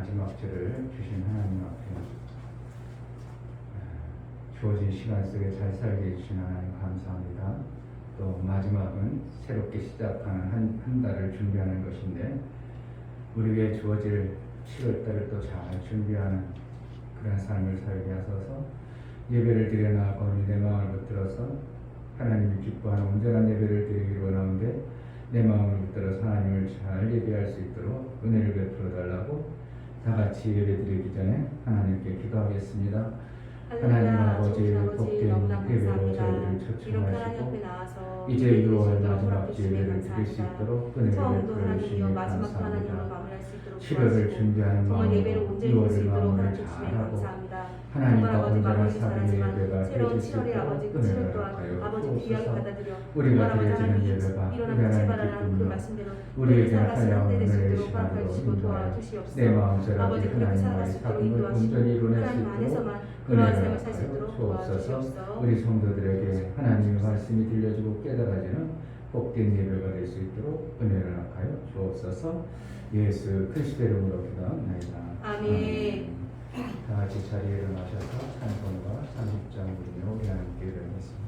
마지막 주를 주신 하나님 앞에 주어진 시간 속에 잘 살게 해주신 하나님 감사합니다. 또 마지막은 새롭게 시작하는 한 달을 준비하는 것인데 우리에게 주어질 7월달을 또 잘 준비하는 그런 삶을 살게 하소서. 예배를 드려 나아가오니 내 마음을 붙들어서 하나님이 기뻐하는 온전한 예배를 드리기로 원하는데 내 마음을 붙들어서 하나님을 잘 예배할 수 있도록 은혜를 베풀어 달라고 다 같이 예배 드리기 전에 하나님께 기도하겠습니다. 하나님 아버지 복된 예배로 저희들을 초청하시고 이제 6월 마지막 예배를 드릴 수 있도록 은혜를 베풀어 주시니 감사합니다. 7월을 준비하는 마음으로 6월을 마음을 잘하고 하나님과 온전한 사랑의 예배가 되어질 수 있도록 은혜를 하여 주옵소서. 우리가 드려지는 예배가 우리 하나님 기쁨이요 우리에게 나타나는 은혜의 시간으로 인도하여 내 마음대로 하나님과의 사귐을 온전히 이루어낼 수 있도록 은혜를 하여 주옵소서. 우리 성도들에게 하나님의 말씀이 들려주고 깨달아지는 복된 예배가 될 수 있도록 은혜를 하여 주옵소서. 예수 그리스도 이름으로 기도합니다. 아멘. 다 같이 자리에 일어나셔서 찬송과 30장 부르며 우리 함께 일어나겠습니다.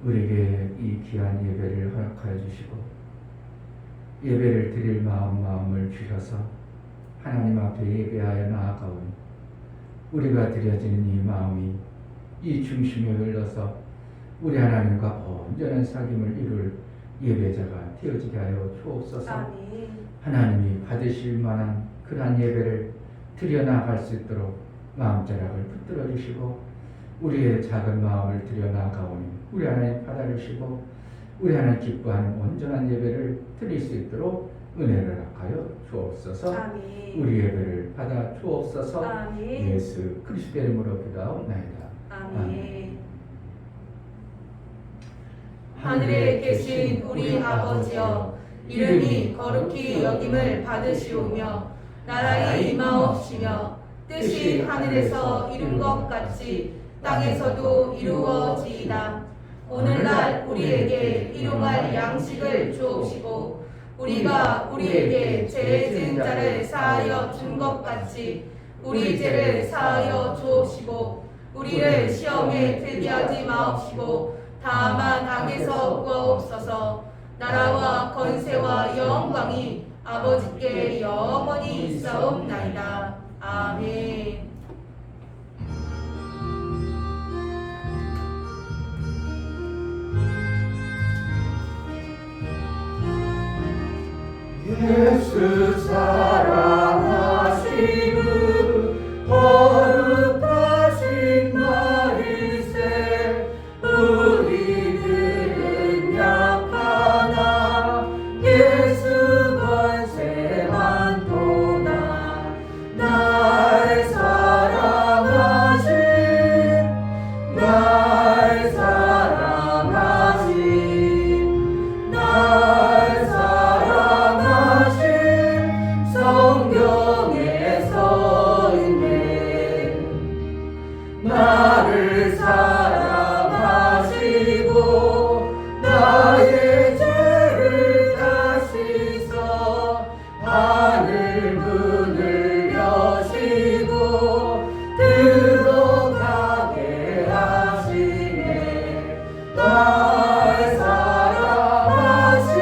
우리에게 이 귀한 예배를 허락하여 주시고 예배를 드릴 마음을 주셔서 하나님 앞에 예배하여 나아가오니 우리가 드려지는 이 마음이 이 중심에 흘러서 우리 하나님과 온전한 사귐을 이룰 예배자가 되어지게 하여 주옵소서. 아멘. 하나님이 받으실 만한 그러한 예배를 드려나갈 수 있도록 마음자락을 붙들어 주시고 우리의 작은 마음을 드려나가오니 우리 하나님 받아주시고 우리 하나님 기뻐하는 온전한 예배를 드릴 수 있도록 은혜를 허락하여 주옵소서. 아멘. 우리 예배를 받아 주옵소서. 아멘. 예수 그리스도의 이름으로 기도하옵나이다. 아멘. 하늘에 계신 우리 아버지여, 이름이 거룩히 여김을 받으시오며 나라의 임하옵시며 뜻이 하늘에서 이룬 것 같이 땅에서도 이루어지이다. 오늘날 우리에게 일용할 양식을 주옵시고 우리가 우리에게 죄 지은 자를 사하여 준 것 같이 우리 죄를 사하여 주옵시고 우리를 시험에 들게 하지 마옵시고 다만 악에서 구하옵소서. 나라와 권세와 영광이 아버지께 영원히 있사옵나이다. 아멘. 예수 사랑하시는 거룩하신 마리세, 우리들은 약하나 예수 권세만 도다. 날 사랑하신 날 사랑하신 날 사랑하신 성경에 써있네. 나를 사랑하시고 나의 죄를 다시서 하늘 문을 여시고 들어가게 하시네. 날 사랑하신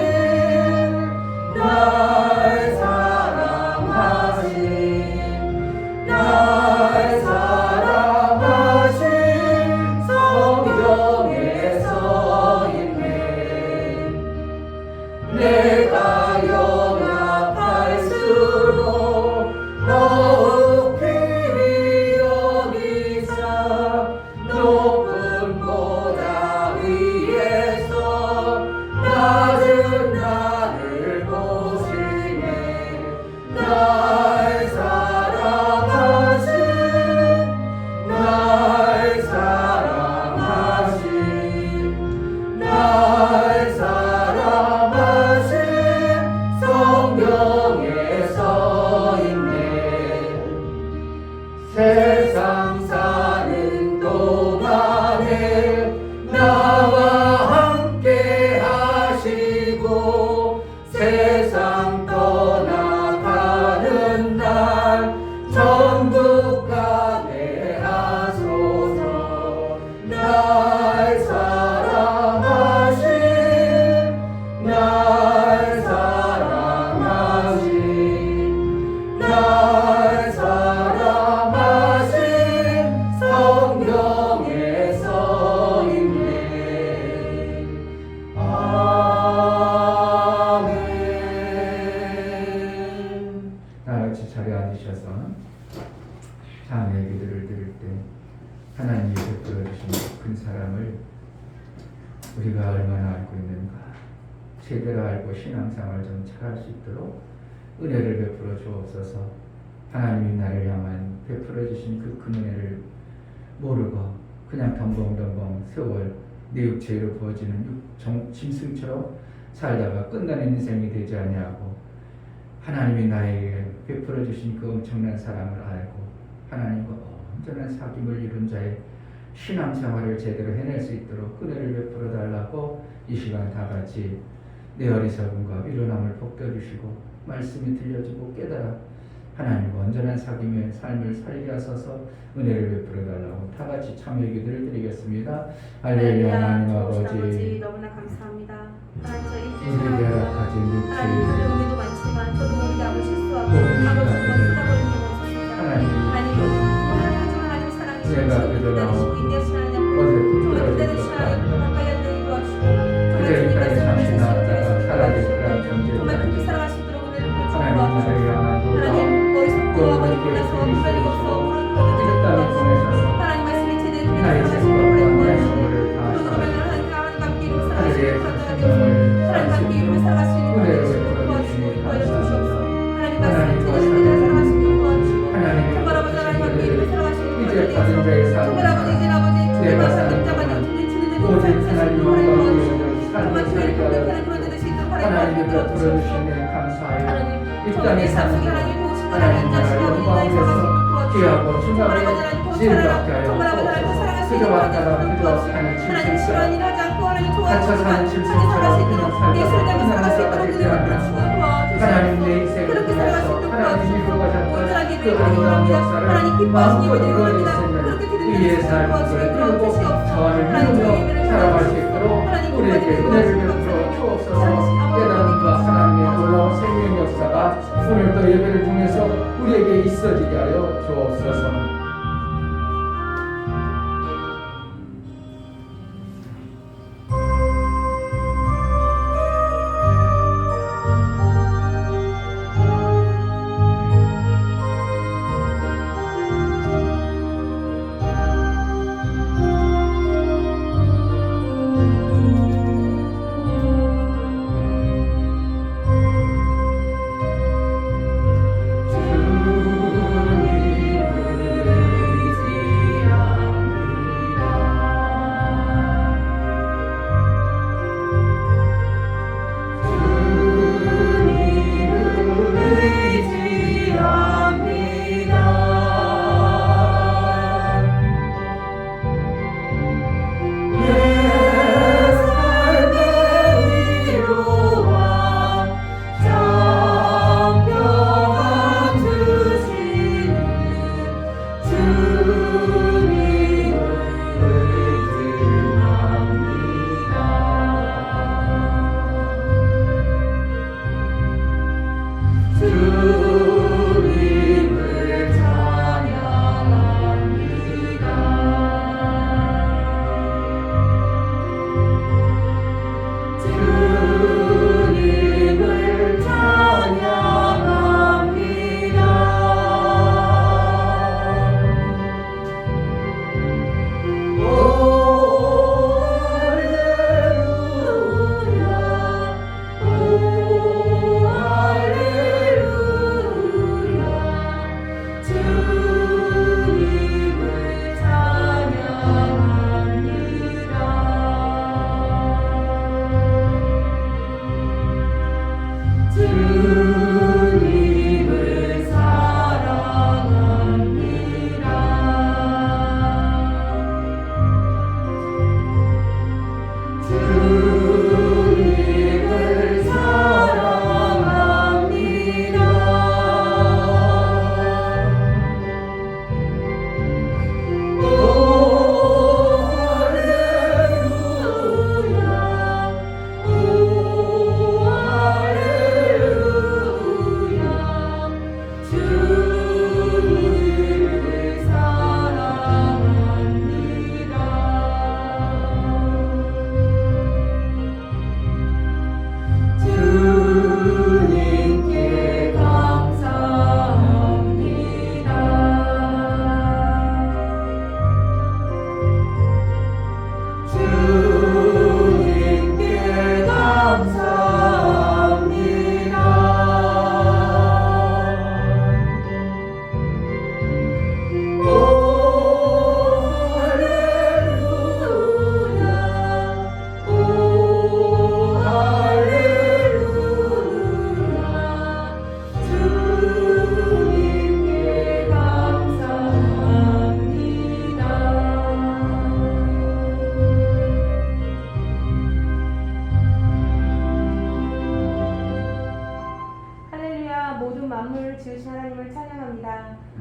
날 사랑하신 날 사랑하신 성경에 써있네. 내가 연약할수록 더욱 필히 여기사 높은 보좌 위에서 낮은 나를 보시네. 날 사랑하신 날 사랑하신 날 사랑하신 성경에 써있네. 세상 사는 동안에 나와 함께 하시고 세상 떠나가는 날 천국 가게 하소서. 날 사랑하신 날 사랑하신 날 사랑하신 성경에 써있네. 아멘. 다같이 자리에 앉으셔서 자매의 기도를 드릴 때 하나님이 베풀어 주신 큰 사랑을 우리가 얼마나 알고 있는가, 제대로 알고 신앙생활 좀 잘할 수 있도록 은혜를 베풀어 주옵소서. 하나님이 나를 향한 베풀어 주신 그 큰 은혜를 모르고 그냥 덤벙덤벙 세월 내 육체로 부어지는 짐승처럼 살다가 끝나는 인생이 되지 아니하고 하나님이 나에게 베풀어 주신 그 엄청난 사랑을 알고 하나님과 온전한 사귐을 이룬 자의 신앙생활을 제대로 해낼 수 있도록 은혜를 베풀어 달라고 이 시간 다 같이 내 어리석음과 미련함을 벗겨주시고 말씀이 들려주고 깨달아 하나님과 온전한 사귐의 삶을 살게 하소서. 은혜를 베풀어 달라고 다 같이 참여 기도를 드리겠습니다. 할렐루야. 하나님 아버지 너무나 감사합니다. 하나님 저희 일주일 우리에게 살아가면서 허락하신 하나님 다른 육체의 의미도 많지만 저도 모르게 아무 실수하고 모든 아버지 시간을 너무 쓰다버린 경우가 있었습니다. 하나님 하나님 하지만 하나님 사랑이 내가 그대로 기다리시고 인내하시는 하나님 어제 정말 부끄러워 기다리시는 하나님 또 가까이 앉아 도와주시고 그대 땅에 잠시 나왔다가 사라질 그런 정말 존재를 그렇게 살아가시도록 은혜를 베풀어 하나님 나를 주시고 향한 하나님 어리석고 아버지 몰라서 기다리고 없어 모르는 그들을 땅에 도와주시고 보내셔서 하나님 말씀이 제대로 나의 들리는 죄와 사람을 나의 도와주시고 죄를 다 그러므로 사하시고 하나님 함께 이루고 하늘의 살아가시는 우리의 살아가게 생명을 하나님 살 수 함께 이루며 살아갈 수 있는 은혜를 도와주시고 베풀어 도와주시고 주시니 도와주시옵소서. 감사합니다. 하나님 말씀을 들으시는 대로 살아갈 수 있는 도와주시고 하나님의 정말 아버지 하나님 함께 이루며 살아갈 수 있는 이제 도와주시고 받은 자의 삶을 정말 아버지 이제 아버지 내가 주님과 사는 상급자가 동안 되어 주님 주는 오직 삶을 살수 하나님 있도록 하나님 영광을 도와주시고 위하여 정말 삶을 주님의 살게 공격하는 하여 그런 데들 수 있도록 하나님 하나님의 도와주시고 베풀어 주시니 감사하여 하나님 이 정말 땅에 내 삶 속에 사는 하나님 도우신 하나님 하나님 인자하시고 나라의 인자에 살아갈 수 있도록 영광에서 도와주시고 귀하고 정말 아버지 중간에 하나님 더 지혜를 살아라 받게 하여 정말 아버지 하나님 더 살아갈 수 있는 그저 하나님 왔다가 그런 그저 도와주시고 사는 하나님 질서에 실언 일하지 않고 하나님 갇혀 좋아하시지만 사는 함께 살아갈 수 있도록 질서처럼 예수를 닮아 살아갈 수 살다가 있도록 되지 은혜를 않게 주시고 하나님 내 도와주시옵소서. 인생을 그렇게 살아갈 수 통해서 있도록 하나님 도와주시옵소서. 이루고자 했던 온전한 예배를 그 드리기 아름다운 원합니다. 역사를 하나님 기뻐하시는 마음껏 예배를 드리기 원합니다. 이루어냈으면 그렇게 드리는 우리의 것을 삶을 도와주시고 이루고 도와주시옵소서. 자원을 하나님 저희 이루며 예배를 살아갈 수 도와주시옵소서. 있도록 하나님 우리에게 기뻐하시고 은혜를 도와주시옵소서. 베풀어 주옵소서. 사랑하신 아버지 깨달음과 하나님의 놀라운 생명 역사가 오늘 또 예배를 통해서 우리에게 있어지게 하여 주옵소서.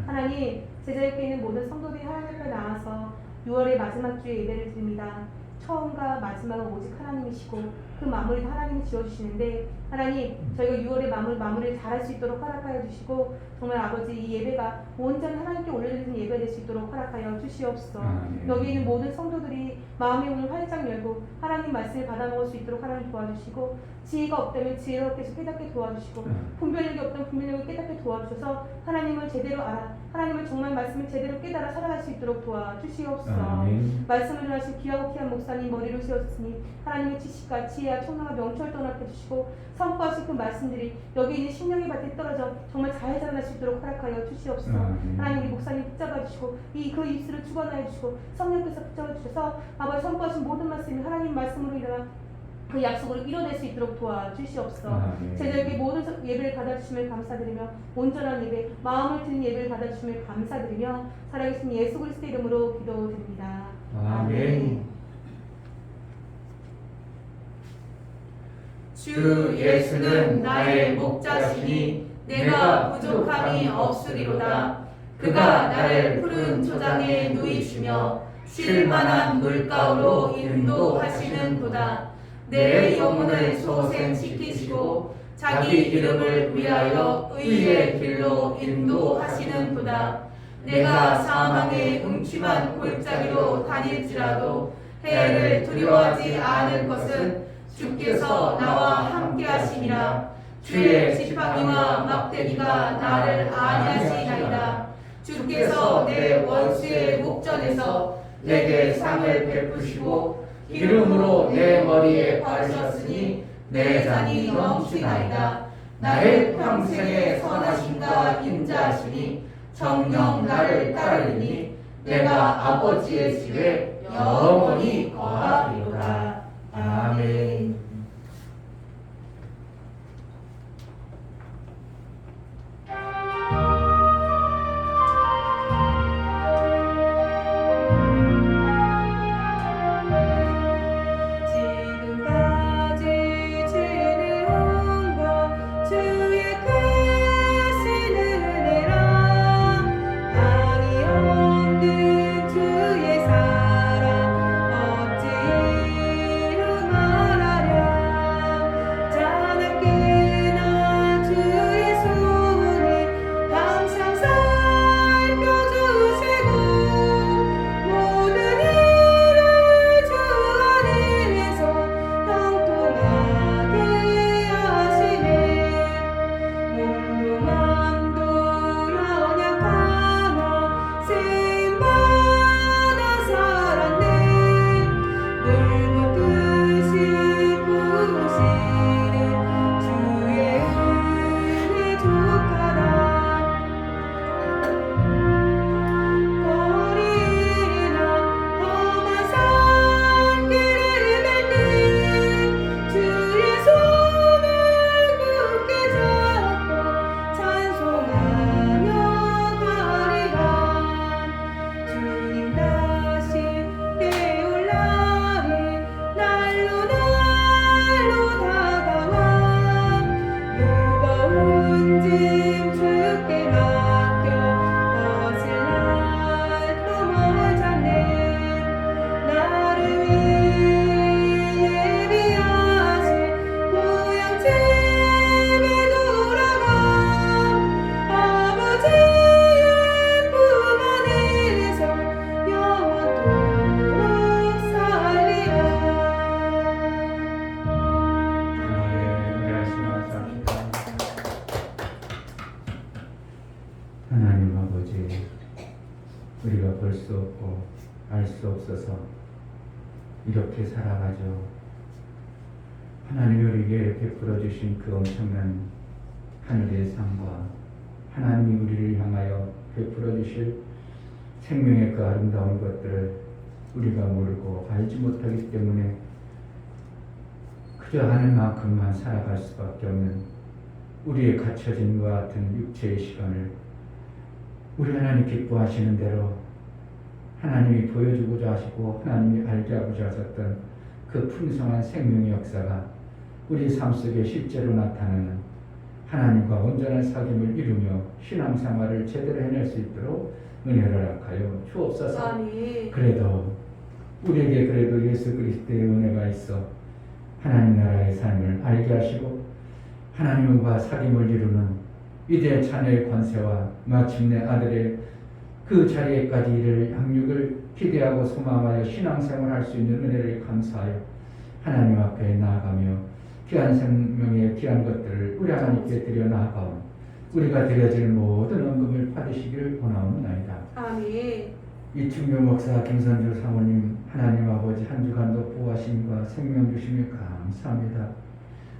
하나님, 제자에게 있는 모든 성도들이 하나님 앞에 나와서 6월의 마지막 주에 예배를 드립니다. 처음과 마지막은 오직 하나님이시고 그 마무리도 하나님이 지어주시는데 하나님, 저희가 6월의 마무리를 잘할 수 있도록 허락하여 주시고 정말 아버지 이 예배가 온전히 하나님께 올려드리는 예배가 될 수 있도록 허락하여 주시옵소서. 여기 있는 모든 성도들이 마음의 문을 활짝 열고 하나님 말씀을 받아먹을 수 있도록 하나님 도와주시고 지혜가 없다면 지혜롭게 깨닫게 도와주시고 분별력이 없다면 분별력을 깨닫게 도와주셔서 하나님을 제대로 알아 하나님을 정말 말씀을 제대로 깨달아 살아갈 수 있도록 도와주시옵소서. 말씀을 전하신 귀하고 귀한 목사 목사님 머리로 세웠으니 하나님의 지식과 지혜와 총명과 명철을 떠납해 주시고 선포하신 그 말씀들이 여기 있는 신령의 밭에 떨어져 정말 잘 자라날 수 있도록 허락하여 주시옵소서. 하나님 우리 목사님 붙잡아 주시고 그 입술을 주관하여 주시고 성령께서 붙잡아 주셔서 아버지 선포하신 모든 말씀이 하나님 말씀으로 일어나 그 약속을 이뤄낼 수 있도록 도와주시옵소서. 제자에게 모든 예배를 받아주심을 감사드리며 온전한 예배, 마음을 드린 예배를 받아주심을 감사드리며 살아계신 예수 그리스도 이름으로 기도드립니다. 아멘. 주 예수는 나의 목자시니 내가 부족함이 없으리로다. 그가 나를 푸른 초장에 누이시며 쉴 만한 물가로 인도하시는도다. 내 영혼을 소생시키시고 자기 이름을 위하여 의의 길로 인도하시는도다. 내가 사망의 음침한 골짜기로 다닐지라도 해를 두려워하지 않을 것은 주께서 나와 함께하시니라. 주의 지팡이와 막대기가 나를 안위하시나이다. 주께서 내 원수의 목전에서 내게 상을 베푸시고 기름으로 내 머리에 바르셨으니 내 잔이 넘치나이다. 나의 평생의 선하심과 인자하심이 정녕 나를 따르니 내가 아버지의 집에 영원히 거하리로다. 아멘. 지금까지 주의 온것 주의 크신 은혜라 한이 없는 주의 사랑 억지로 말하랴 자나깨나 주의 손을 항상 살펴주시고 모든 일을 주 안에서 형통하게 하시네 몸도 맘도 연약하나 쓰임받아 살았네 놀고 뜻이 부으시는 주의 은혜 족하다 거리나 험한 산길을 갈 때 주의 손을 굳게 잡고 찬송하며 가리라 주님 다시 깨울 날이 날로 다가와 무거운 짐 주께 맡겨 어슬 날도 멀잖네 나를 위해 예비하신 고향 집에 돌아가 아버지의 품 안에서 영원토록 살리라. 우리 말씀합시다. 하나님 아버지, 우리가 볼 수 없고 알 수 없어서 이렇게 살아가죠. 하나님이 우리에게 베풀어 주신 그 엄청난 하늘의 상과 하나님이 우리를 향하여 베풀어 주실 생명의 그 아름다운 것들을 우리가 모르고 알지 못하기 때문에 그저 하는 만큼만 살아갈 수밖에 없는 우리의 갇혀진 것 같은 육체의 시간을 우리 하나님 기뻐하시는 대로 하나님이 보여주고자 하시고 하나님이 알게 하고자 하셨던 그 풍성한 생명의 역사가 우리 삶 속에 실제로 나타나는 하나님과 온전한 사귐을 이루며 신앙생활을 제대로 해낼 수 있도록 은혜를 허락하여 주옵소서. 아멘. 그래도 우리에게 그래도 예수 그리스도의 은혜가 있어 하나님 나라의 삶을 알게 하시고 하나님과 사귐을 이루는 위대한 자녀의 권세와 마침내 아들의 그 자리에까지 이를 양육을 기대하고 소망하여 신앙생활할 수 있는 은혜를 감사하여 하나님 앞에 나아가며 귀한 생명의 귀한 것들을 우리 하나님께 드려 나아가온 우리가 드려질 모든 언금을 받으시기를 원하옵나이다. 아멘. 이충교 목사, 김선주 사모님 하나님 아버지 한 주간도 보호하심과 생명 주심에 감사합니다.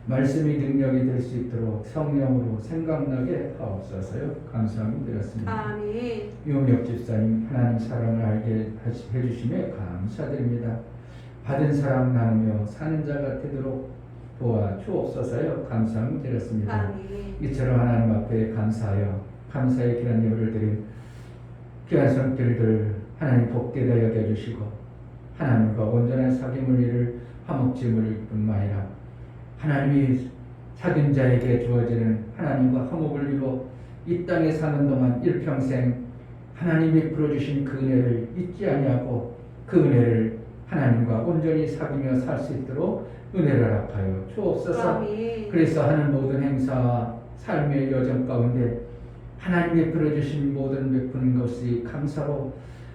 말씀이 능력이 될 수 있도록 성령으로 생각나게 하옵소서요. 감사함을 드렸습니다. 아멘. 유명혁 집사님 하나님 사랑을 알게 해주심에 감사드립니다. 받은 사랑 나누며 사는 자가 되도록 도와 주옵소서요. 감사함을 드렸습니다. 아멘. 이처럼 하나님 앞에 감사하여 감사의 귀한 예물을 드린 귀한 손길들 하나님 복되게 여겨주시고 하나님과 온전한 사귐을 이룰 화목제물일 뿐만 아니라 하나님이 사귐 자에게 주어지는 하나님과 화목을 이루어 이 땅에 사는 동안 일평생 하나님이 풀어주신 그 은혜를 잊지 아니하고 그 은혜를 하나님과 온전히 사귀며 살 수 있도록 은혜를 허락하여 주옵소서. 아멘. 그래서 하는 모든 행사와 삶의 여정 가운데 하나님이 풀어주신 모든 베푸는 것이 감사로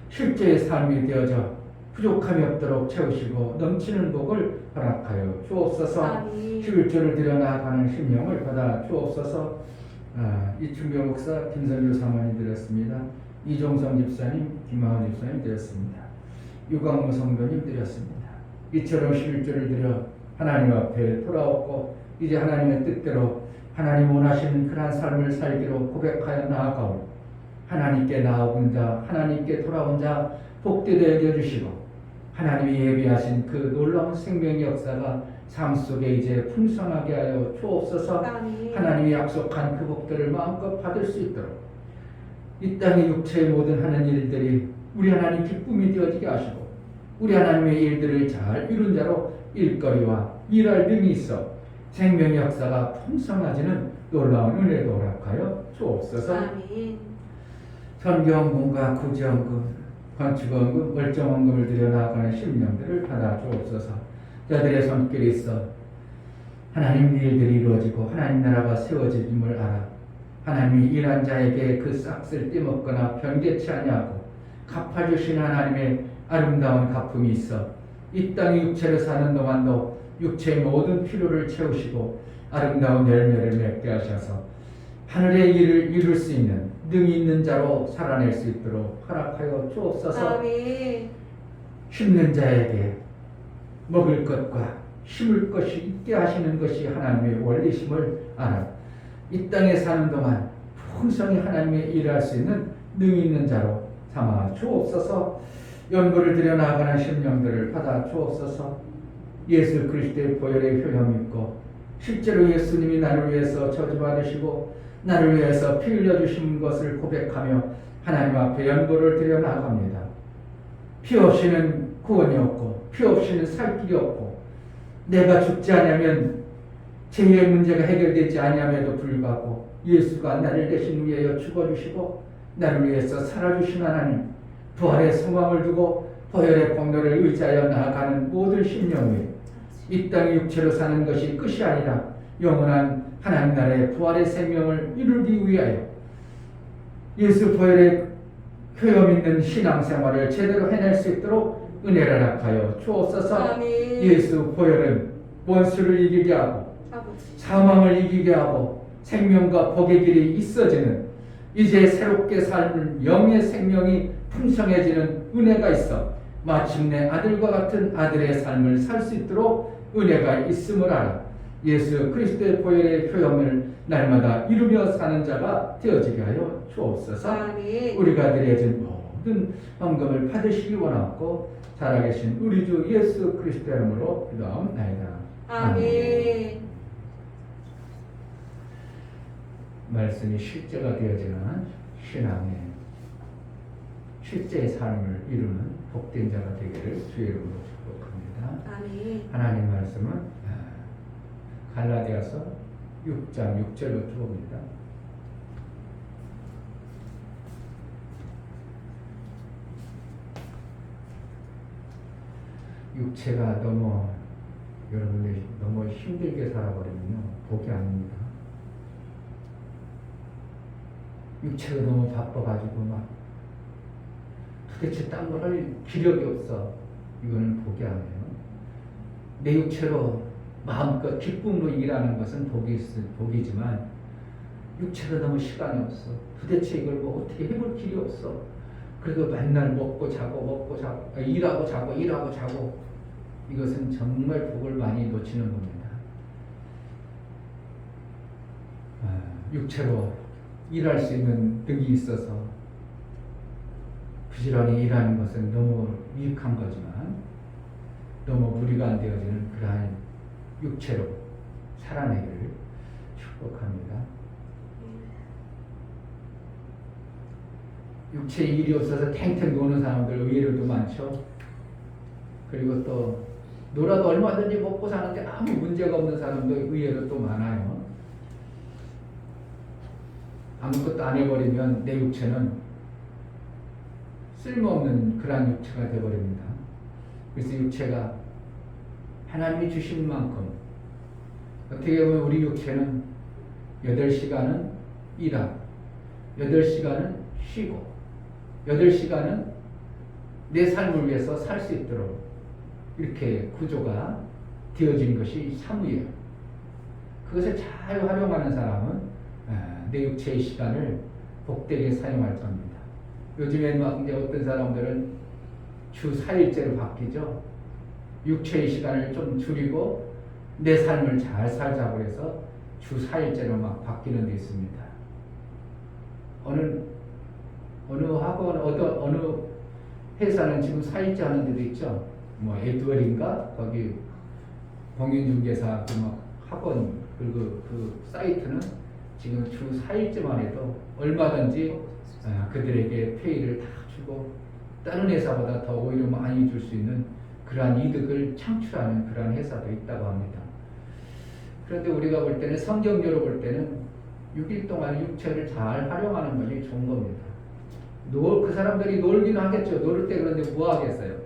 실제의 삶이 되어져 부족함이 없도록 채우시고 넘치는 복을 허락하여 주옵소서. 아멘. 11조를 드려나가는 심령을 받아 주옵소서. 이충교 목사, 김선주 사모님 드렸습니다. 이종성 집사님, 김하원 집사님 드렸습니다. 유광무 성도님 드렸습니다. 이처럼 11조를 드려 하나님 앞에 돌아오고 이제 하나님의 뜻대로 하나님 원하시는 그러한 삶을 살기로 고백하여 나아가오. 하나님께 나아온 자, 하나님께 돌아온 자 복되게 여겨주시고 하나님이 예비하신 그 놀라운 생명의 역사가 삶 속에 이제 풍성하게 하여 주옵소서. 아멘. 하나님이 약속한 그 복들을 마음껏 받을 수 있도록 이 땅의 육체의 모든 하는 일들이 우리 하나님 기쁨이 되어지게 하시고 우리 하나님의 일들을 잘 이룬 자로 일거리와 일할 능이 있어 생명의 역사가 풍성해지는 놀라운 은혜도 허락하여 주옵소서. 아멘. 선교헌금과 구제헌금, 건축헌금, 월정헌금을 들여 나아가는 심령들을 받아 주옵소서. 저들의 손길이 있어 하나님 일들이 이루어지고 하나님 나라가 세워짐을 알아 하나님이 일한 자에게 그 싹을 떼먹거나 변개치 아니하고 갚아주신 하나님의 아름다운 갚음이 있어 이 땅의 육체를 사는 동안도 육체의 모든 필요를 채우시고 아름다운 열매를 맺게 하셔서 하늘의 일을 이룰 수 있는 능이 있는 자로 살아낼 수 있도록 허락하여 주옵소서. 아멘. 힘든 자에게 먹을 것과 심을 것이 있게 하시는 것이 하나님의 원리심을 알아 이 땅에 사는 동안 풍성히 하나님의 일을 할 수 있는 능이 있는 자로 삼아 주옵소서. 연구를 들여 나아가는 심령들을 받아 주옵소서. 예수 그리스도의 보혈의 효험 있고 실제로 예수님이 나를 위해서 저주받으시고 나를 위해서 피 흘려주신 것을 고백하며 하나님 앞에 연구를 드려 나아갑니다. 피 없이는 구원이 없고 피 없이는 살 길이 없고 내가 죽지 않으면 죄의 문제가 해결되지 아니함에도 불구하고 예수가 나를 대신 위하여 죽어주시고 나를 위해서 살아주신 하나님 부활의 소망을 두고 보혈의 공로를 의지하여 나아가는 모든 심령이 이 땅의 육체로 사는 것이 끝이 아니라 영원한 하나님 나라의 부활의 생명을 이루기 위하여 예수 보혈의 효험 있는 신앙생활을 제대로 해낼 수 있도록 은혜를 허락하여 주옵소서. 아멘. 예수 보혈은 원수를 이기게 하고 아버지. 사망을 이기게 하고 생명과 복의 길이 있어지는 이제 새롭게 삶은 영의 생명이 풍성해지는 은혜가 있어 마침내 아들과 같은 아들의 삶을 살 수 있도록 은혜가 있음을 알아 예수 그리스도의 보혈의 효험을 날마다 이루며 사는 자가 되어지게 하여 주옵소서. 아멘. 우리가 드려진 모든 헌금을 받으시기 원하고 살아계신 우리 주 예수 그리스도의 이름으로 기도하옵나이다. 아멘. 말씀이 실제가 되어지는 신앙의 실제의 삶을 이루는 복된 자가 되기를 주의 이름으로 축복합니다. 아멘. 하나님 말씀은 갈라디아서 6장 6절로 주옵니다. 육체가 너무 여러분들이 너무 힘들게 살아버리면요 복이 아닙니다. 육체가 너무 바빠가지고 막 도대체 딴 걸 할 기력이 없어. 이거는 복이 아니에요. 내 육체로 마음껏 기쁨으로 일하는 것은 복이지만 육체가 너무 시간이 없어. 도대체 이걸 뭐 어떻게 해볼 길이 없어. 그리고 맨날 먹고 자고 일하고 자고 이것은 정말 복을 많이 놓치는 겁니다. 육체로 일할 수 있는 덕이 있어서 부지런히 일하는 것은 너무 유익한 거지만 너무 무리가 안 되어지는 그러한 육체로 살아내기를 축복합니다. 육체 일이 없어서 탱탱 노는 사람들 의외로도 많죠. 그리고 또 놀아도 얼마든지 먹고 사는데 아무 문제가 없는 사람도 의외로 또 많아요. 아무것도 안 해버리면 내 육체는 쓸모없는 그러한 육체가 되어버립니다. 그래서 육체가 하나님이 주신 만큼 어떻게 보면 우리 육체는 8시간은 일하고 8시간은 쉬고 8시간은 내 삶을 위해서 살 수 있도록 이렇게 구조가 되어진 것이 사무예요. 그것을 잘 활용하는 사람은 내 육체의 시간을 복되게 사용할 겁니다. 요즘엔 막 이제 어떤 사람들은 주 4일째로 바뀌죠. 육체의 시간을 좀 줄이고 내 삶을 잘 살자고 해서 주 4일째로 막 바뀌는 데 있습니다. 어느 학원, 어느 회사는 지금 4일째 하는 데도 있죠. 뭐 에듀얼인가 거기 공인중개사 막 학원 그 사이트는 지금 주 4일째만 해도 얼마든지 그들에게 페이를 다 주고 다른 회사보다 더 오히려 많이 줄 수 있는 그러한 이득을 창출하는 그러한 회사도 있다고 합니다. 그런데 우리가 볼 때는 성경적으로 볼 때는 6일 동안 육체를 잘 활용하는 것이 좋은 겁니다. 그 사람들이 놀기는 하겠죠. 놀 때 그런데 뭐 하겠어요?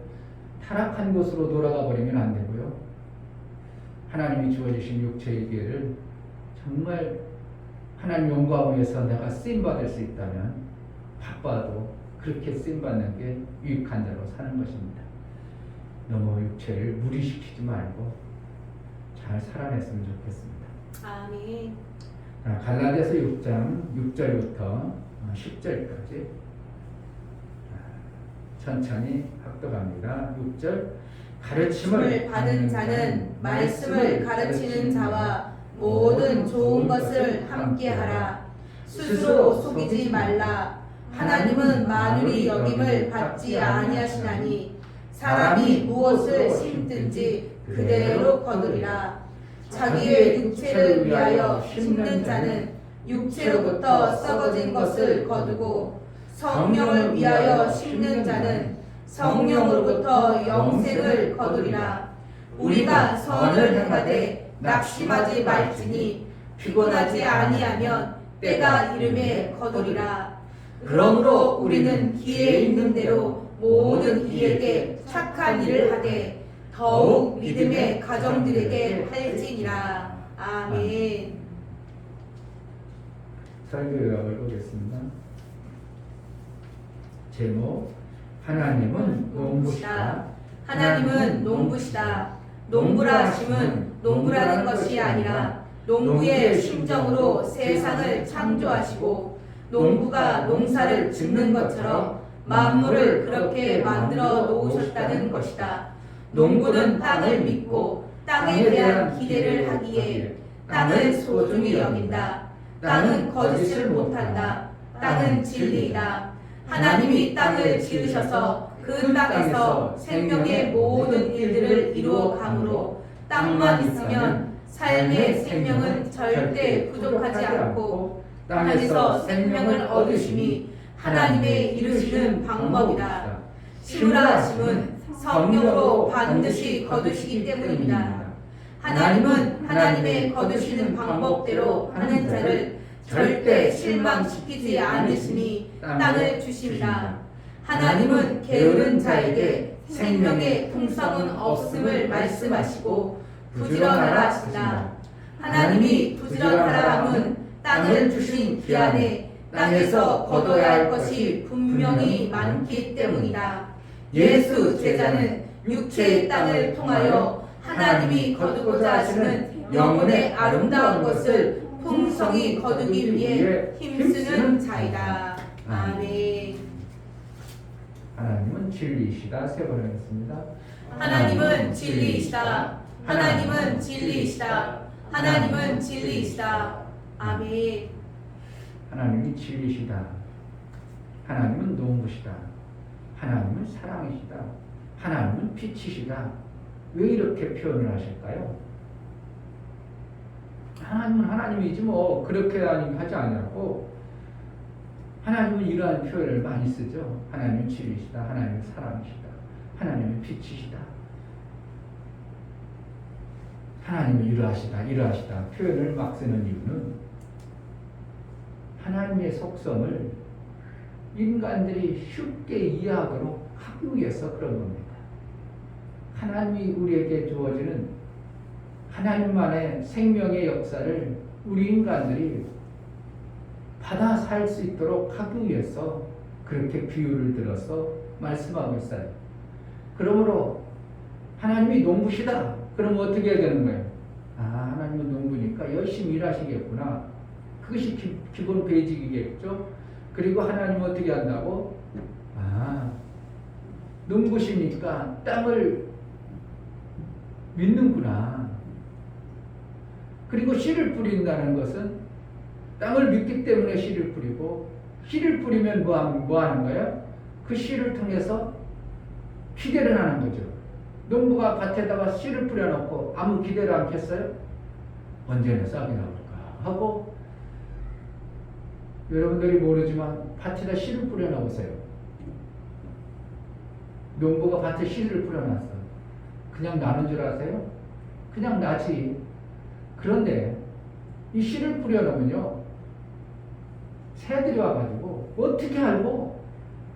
타락한 곳으로 돌아가 버리면 안 되고요. 하나님이 주어주신 육체의 기회를 정말 하나님 영광을 위해서 내가 쓰임받을 수 있다면 바빠도 그렇게 쓰임받는 게 유익한 자로 사는 것입니다. 너무 육체를 무리시키지 말고 잘 살아냈으면 좋겠습니다. 아멘. 갈라디아서 6장 6절부터 10절까지 천천히 합독합니다. 6절 가르침을 받은 자는 말씀을 가르치는 자와 모든 좋은 것을 함께하라. 스스로 속이지 말라. 하나님은 만유리 여김을 받지 아니하시나니 사람이 무엇을 심든지 그대로 거두리라. 자기의 육체를 위하여 심는 자는 육체로부터 썩어진 것을 거두고 성령을 위하여 심는 자는 성령으로부터 영생을 거두리라. 우리가 선을 행하되 낙심하지 말지니 피곤하지 아니하면 때가 이름에 거두리라. 그러므로 우리는 기회 있는 대로 모든 이에게 착한 일을 하되 더욱 믿음의 가정들에게 할지니라. 아멘. 설교 요약을 보겠습니다. 제목 하나님은 농부시다. 하나님은 농부시다. 농부라 하심은 농부라는 것이 아니라 농부의 심정으로 세상을 창조하시고 농부가 농사를 짓는 것처럼 만물을 그렇게 만들어 놓으셨다는 것이다. 농부는 땅을 믿고 땅에 대한 기대를 하기에 땅을 소중히 여긴다. 땅은 거짓을 못한다. 땅은 진리이다. 하나님이 땅을 지으셔서 그 땅에서 생명의 모든 일들을 이루어 가므로 땅만 있으면 삶의 생명은 절대 부족하지 않고 땅에서 생명을 얻으심이 하나님의 이루시는 방법이다. 심으라 하심은 성령으로 반드시 거두시기 때문입니다. 하나님은 하나님의 거두시는 방법대로 하는 자를 절대 실망시키지 않으심이 땅을 주십니다. 하나님은 게으른 자에게 생명의 풍성은 없음을 말씀하시고 부지런하라 하시나 하나님이 부지런하라 함은 땅을 주신 기한에 땅에서 거둬야 할 것이 분명히 많기 때문이다. 예수 제자는 육체의 땅을 통하여 하나님이 거두고자 하시는 영혼의 아름다운 것을 풍성히 거두기 위해 힘쓰는 자이다. 아멘. 하나님은 진리이시다. 세 번 하겠습니다. 하나님은 진리이시다. 하나님은 진리이시다. 하나님은 진리이시다. 아멘. 하나님이 진리시다. 하나님은 농부시다. 하나님은 사랑이시다. 하나님은 빛이시다. 왜 이렇게 표현을 하실까요? 하나님은 하나님이지 뭐 그렇게 하지 않냐고. 하나님은 이러한 표현을 많이 쓰죠. 하나님은 진리시다. 하나님은 사랑이시다. 하나님은 빛이시다. 하나님은 이러하시다 표현을 막 쓰는 이유는 하나님의 속성을 인간들이 쉽게 이해하도록 하기 위해서 그런 겁니다. 하나님이 우리에게 주어지는 하나님만의 생명의 역사를 우리 인간들이 받아 살 수 있도록 하기 위해서 그렇게 비유를 들어서 말씀하고 있어요. 그러므로 하나님이 농부시다. 그럼 어떻게 해야 되는 거예요? 아, 하나님은 농부니까 열심히 일하시겠구나. 그것이 기본 베이직이겠죠. 그리고 하나님은 어떻게 한다고? 아, 농부시니까 땅을 믿는구나. 그리고 씨를 뿌린다는 것은 땅을 믿기 때문에 씨를 뿌리고, 씨를 뿌리면 뭐 하는 거예요? 그 씨를 통해서 기대를 하는 거죠. 농부가 밭에다가 씨를 뿌려놓고 아무 기대를 않겠어요? 언제나 싹이 나올까 하고, 여러분들이 모르지만 밭에다 씨를 뿌려놓으세요. 농부가 밭에 씨를 뿌려놨어. 그냥 나는 줄 아세요? 그냥 나지. 그런데 이 씨를 뿌려놓으면요, 새들이 와가지고 어떻게 알고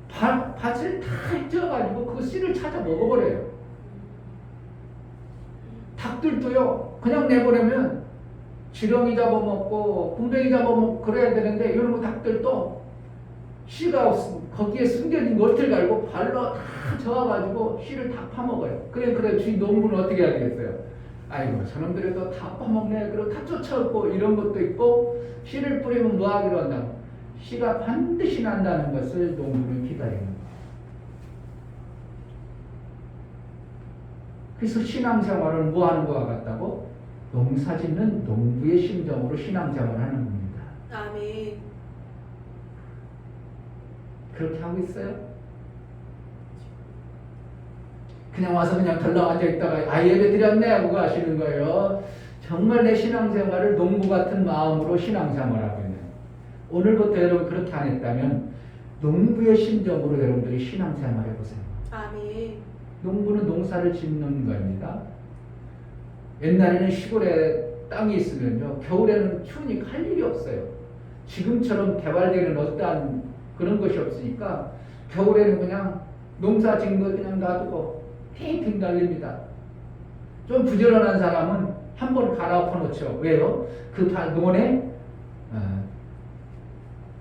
밭을 다 쪄가지고 그 씨를 찾아 먹어버려요. 닭들도요, 그냥 내보내면 지렁이 잡아먹고 군뱅이 잡아먹고 그래야 되는데, 이런 닭들도 씨가 거기에 숨겨진 것을 갈고 발로 다 저어가지고 씨를 다 파먹어요. 그래 주인 농부는 어떻게 해야 되겠어요? 아이고, 저놈들도 다 파먹네. 그리고 다 쫓아오고 이런 것도 있고, 씨를 뿌리면 뭐 하기로 한다고? 씨가 반드시 난다는 것을 농부는 기다리는 거예요. 그래서 신앙생활은 뭐 하는 것과 같다고? 농사 짓는 농부의 심정으로 신앙생활을 하는 겁니다. 아멘. 그렇게 하고 있어요? 그냥 와서 그냥 덜렁 앉아있다가 아, 예배 드렸네 하고 하시는 거예요. 정말 내 신앙생활을 농부 같은 마음으로 신앙생활하고 있는, 오늘부터 여러분 그렇게 안 했다면 농부의 심정으로 여러분들이 신앙생활 해보세요. 아멘. 농부는 농사를 짓는 겁니다. 옛날에는 시골에 땅이 있으면요, 겨울에는 추우니까 할 일이 없어요. 지금처럼 개발되는 어떠한 그런 것이 없으니까 겨울에는 그냥 농사 짓는 거 그냥 놔두고 핑핑 달립니다. 좀 부지런한 사람은 한 번 갈아엎어 놓죠. 왜요? 그 논에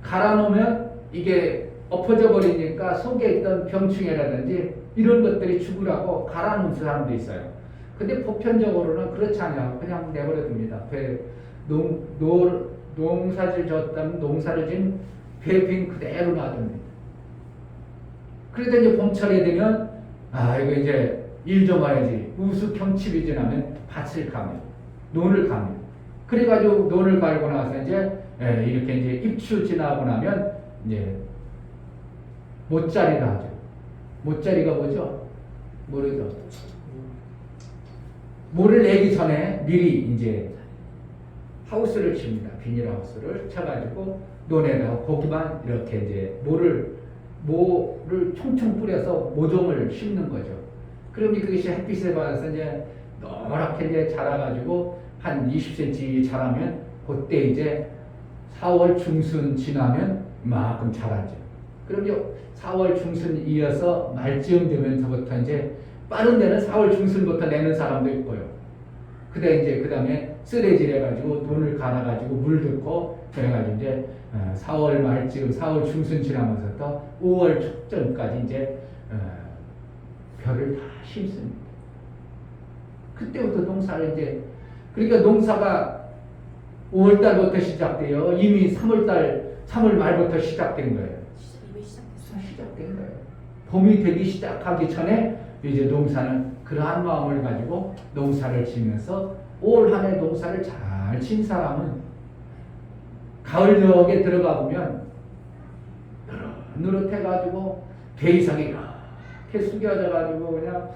갈아놓으면 이게 엎어져 버리니까 속에 있던 병충해라든지 이런 것들이 죽으라고 갈아놓은 사람도 있어요. 근데 보편적으로는 그렇지 않아요. 그냥 내버려 둡니다. 농사를 졌다면 농사를 진 배빙 그대로 놔둡니다. 그러다 이제 봄철이 되면 아, 이거 이제 일 좀 해야지. 우수경칩이 지나면 밭을 가면, 논을 가면. 그래가지고 논을 갈고 나서 이제 이렇게 이제 입추 지나고 나면 이제 못자리를 하죠. 못자리가 뭐죠? 모르죠. 모를 내기 전에 미리 이제 하우스를 칩니다. 비닐하우스를 쳐가지고 논에다가 고기만 이렇게 이제 모를 총총 뿌려서 모종을 심는 거죠. 그러면 그것이 햇빛에 받아서 이제 노랗게 이제 자라가지고 한 20cm 자라면 그때 이제 4월 중순 지나면 이만큼 자라죠. 그럼 이제 4월 중순 이어서 말쯤 되면서부터 이제 빠른 데는 4월 중순부터 내는 사람도 있고요. 그 다음에 쓰레질 해가지고 논을 갈아가지고 물 넣고 그래가지고 이제 4월 말쯤, 4월 중순 지나면서부터 5월 초전까지 이제 벼를 다 심습니다. 그때부터 농사를 이제, 그러니까 농사가 5월달부터 시작돼요. 이미 3월 말부터 시작된 거예요. 이미 시작했어요. 시작된 거예요. 봄이 되기 시작하기 전에 이제 농사는 그러한 마음을 가지고 농사를 지면서 올 한 해 농사를 잘 친 사람은 가을 덕에 들어가 보면 노릇해가지고 배 이상이 이렇게 숙여져가지고 그냥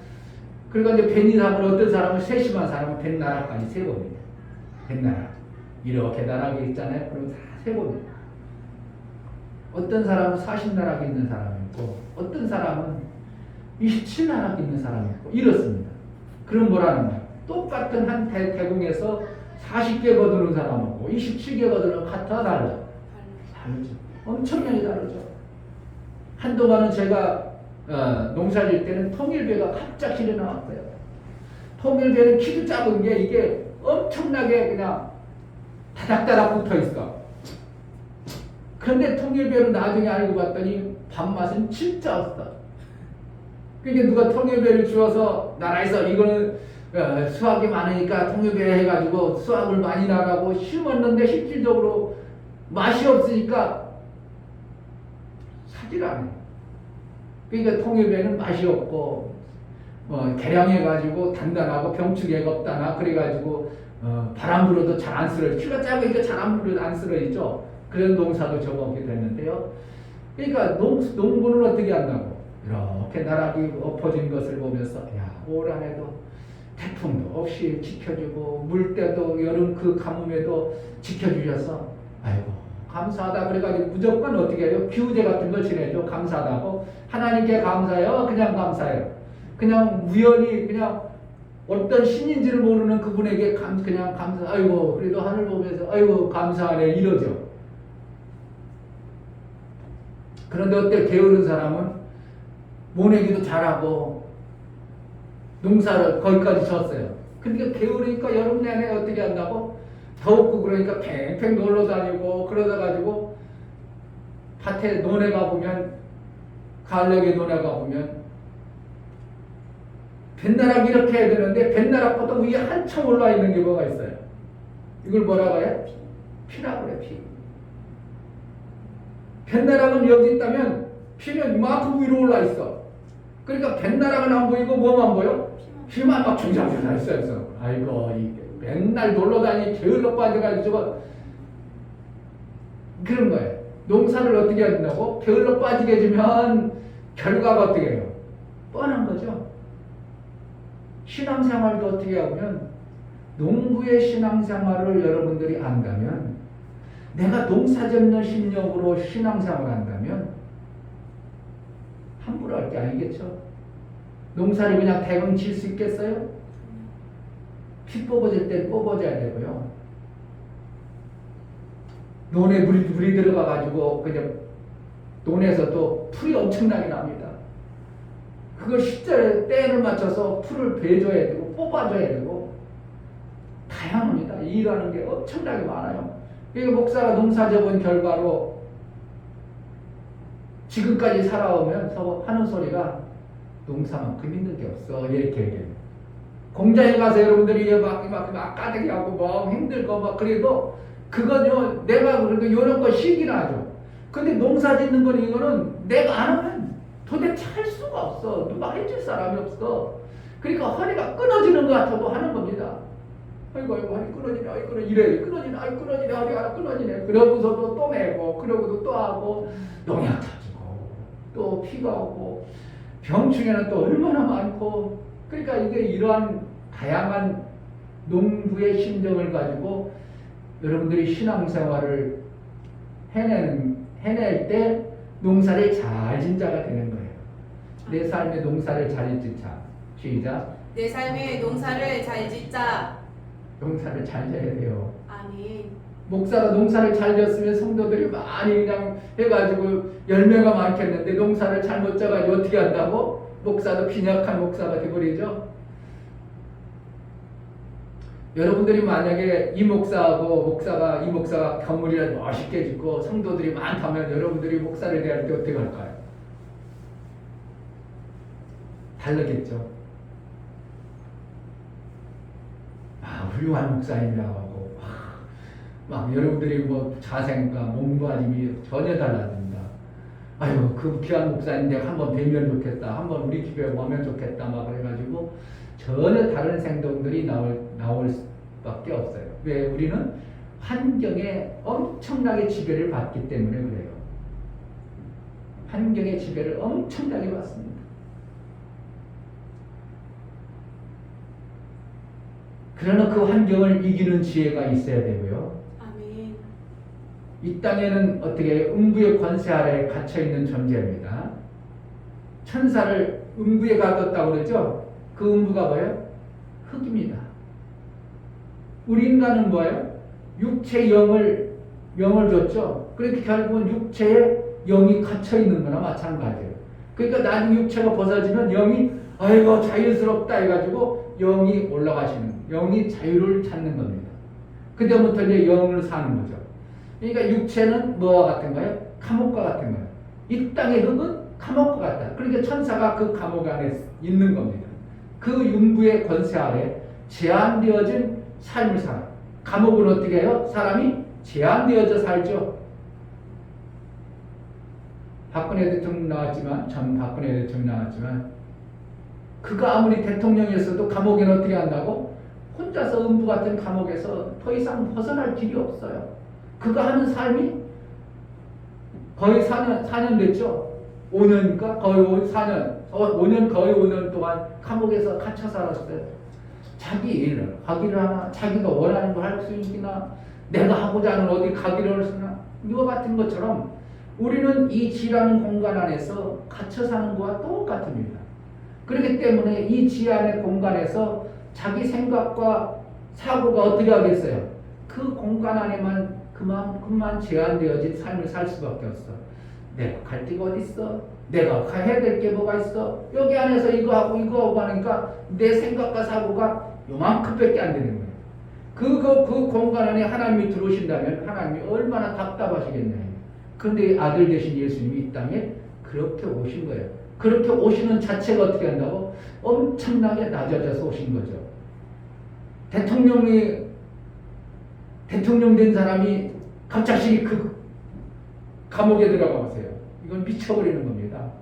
그러니까 이제 배 이상은 어떤 사람은 세심한 사람은 뱃나라까지 세봅니다. 뱃나라 이렇게 나락이 있잖아요. 그럼 다 세봅니다. 어떤 사람은 40나락 있는 사람이 있고 어떤 사람은 27나락 있는 사람이 있고 이렇습니다. 그럼 뭐라는 거야? 똑같은 한 대공에서 40개 거두는 사람하고 27개 거두는 같아 달라? 다르죠. 엄청나게 다르죠. 한동안은 제가 농사질 때는 통일배가 갑자기 나왔어요. 통일배는 키도 작은 게 이게 엄청나게 그냥 다닥다닥 붙어 있어. 그런데 통일배를 나중에 알고 봤더니 밥맛은 진짜 없어. 그러니까 누가 통일배를 주어서 나라에서 이거는 수확이 많으니까 통일배 해가지고 수확을 많이 나라고 심었는데 실질적으로 맛이 없으니까 사질 않아요. 그러니까 통일배는 맛이 없고 개량해가지고 단단하고 병충해가 없다나 그래가지고 바람 불어도 잘 안 쓰러져. 키가 작으니까 잘 안 불어도 안 쓰러지죠. 그런 농사도 적어보게 됐는데요. 그러니까 농부는 어떻게 한다고? 이렇게 나락이 엎어진 것을 보면서 야, 올 한 해도 태풍도 없이 지켜주고 물때도 여름 그 가뭄에도 지켜주셔서 아이고 감사하다 그래가지고 무조건 어떻게 해요? 기우제 같은 걸 지내죠. 감사하다고 하나님께 감사해요. 그냥 감사해요. 그냥 우연히 그냥 어떤 신인지를 모르는 그분에게 그냥 감사. 아이고 그래도 하늘 보면서 아이고 감사하네 이러죠. 그런데 어때? 게으른 사람은 모내기도 잘하고 농사를 거기까지 졌어요. 근데 게으르니까 여름 내내 어떻게 한다고? 더웠고 그러니까 팽팽 놀러 다니고 그러다 가지고 밭에 논에 가보면 가을녘에 논에 가보면 뱃나락 이렇게 해야 되는데 뱃나락보다 위에 한참 올라와 있는 게 뭐가 있어요? 이걸 뭐라고 해? 피라고 그래. 피. 뱃나락은 여기 있다면 피는 이만큼 위로 올라 있어. 그러니까 뱃나락은 안 보이고 뭐만 보여? 피만 막 중장중장 있어. 아이고 이게 맨날 놀러다니 게을러 빠져가지고 그런 거예요. 농사를 어떻게 해야 된다고? 게을러 빠지게 해주면 결과가 어떻게 해요? 뻔한 거죠. 신앙생활도 어떻게 하면 농부의 신앙생활을 여러분들이 안다면 내가 농사짓는 심령으로 신앙생활을 한다면 함부로 할 게 아니겠죠. 농사를 그냥 대강 칠 수 있겠어요? 피 뽑아질 때 뽑아줘야 되고요. 논에 물이 들어가가지고 그냥 논에서 또 풀이 엄청나게 납니다. 그걸 시절에 때를 맞춰서 풀을 베줘야 되고 뽑아줘야 되고 다양합니다. 일하는 게 엄청나게 많아요. 그러니까 목사가 농사 접은 결과로 지금까지 살아오면서 하는 소리가 농사만큼 힘든 게 없어 이렇게 얘기해요. 공장에 가서 여러분들이 막 까대기 하고 막 힘들고 막 그래도 그거요 내가 그래도 이런 거 쉬긴 하죠. 근데 농사 짓는 건 이거는 내가 안 하면 도대체 할 수가 없어. 누가 해줄 사람이 없어. 그러니까 허리가 끊어지는 것 같아도 하는 겁니다. 아이고 허리 끊어지네, 아이고 이래 끊어지네, 아이고 끊어지네, 허리가 끊어지네. 그러고서도 또 매고, 그러고도 또 하고 농약 터지고 또 피가 오고 병충해는 또 얼마나 많고. 그러니까 이게 이러한 다양한 농부의 심정을 가지고 여러분들이 신앙생활을 해낼 때 농사를 잘 진 자가 되는 거예요. 내 삶의 농사를 잘 짓자. 시작. 내 삶의 농사를 잘 짓자. 농사를 잘 져야 돼요. 아멘. 목사가 농사를 잘 졌으면 성도들이 많이 그냥 해가지고 열매가 많겠는데 농사를 잘못 져가지고 어떻게 한다고? 목사도 빈약한 목사가 되버리죠. 여러분들이 만약에 이 목사가 건물이라 멋있게 짓고 성도들이 많다면 여러분들이 목사를 대할 때 어떻게 할까요? 다르겠죠. 훌륭한 목사님이라고 하고 막 여러분들이 뭐 자생과 몸가짐이 전혀 달라집니다. 아유 그 귀한 목사님 내가 한번 뵈면 좋겠다, 한번 우리 집에 오면 좋겠다 막 그래가지고 전혀 다른 행동들이 나올 수밖에 없어요. 왜? 우리는 환경에 엄청나게 지배를 받기 때문에 그래요. 환경의 지배를 엄청나게 받습니다. 그러나 그 환경을 이기는 지혜가 있어야 되고요. 아멘. 이 땅에는 어떻게 음부의 권세 아래에 갇혀있는 존재입니다. 천사를 음부에 가뒀다고 그러죠? 그 음부가 뭐예요? 흙입니다. 우리 인간은 뭐예요? 육체 영을 줬죠? 그렇게 결국은 육체에 영이 갇혀있는 거나 마찬가지예요. 그러니까 나중에 육체가 벗어지면 영이 아이고 자유스럽다 해가지고 영이 올라가시는, 영이 자유를 찾는 겁니다. 그때부터 이제 영을 사는 거죠. 그러니까 육체는 뭐와 같은가요? 감옥과 같은 거예요. 이 땅의 흙은 감옥과 같다. 그러니까 천사가 그 감옥 안에 있는 겁니다. 그 음부의 권세 아래 제한되어진 삶을 살아. 감옥은 어떻게 해요? 사람이 제한되어져 살죠. 박근혜 대통령 나왔지만, 전 박근혜 대통령 나왔지만, 그가 아무리 대통령이었어도 감옥에는 어떻게 한다고? 혼자서 음부 같은 감옥에서 더 이상 벗어날 길이 없어요. 그가 하는 삶이 거의 4년 됐죠? 5년인가? 거의 4년, 5년, 거의 5년 동안 감옥에서 갇혀 살았어요. 자기 일을 하기를 하나, 자기가 원하는 걸 할 수 있나, 내가 하고자 하는 어디 가기를 하나, 이와 같은 것처럼 우리는 이 지라는 공간 안에서 갇혀 사는 것과 똑같습니다. 그렇기 때문에 이 지 안의 공간에서 자기 생각과 사고가 어떻게 하겠어요? 그 공간 안에만 그만 제한되어진 삶을 살 수밖에 없어. 내가 갈 데가 어디 있어? 내가 해야 될 게 뭐가 있어? 여기 안에서 이거 하고 하니까 내 생각과 사고가 요만큼밖에 안 되는 거예요. 그 공간 안에 하나님이 들어오신다면 하나님이 얼마나 답답하시겠냐요. 그런데 아들 되신 예수님이 이 땅에 그렇게 오신 거예요. 그렇게 오시는 자체가 어떻게 한다고? 엄청나게 낮아져서 오신 거죠. 대통령 된 사람이 갑자기 그 감옥에 들어가 보세요. 이건 미쳐버리는 겁니다.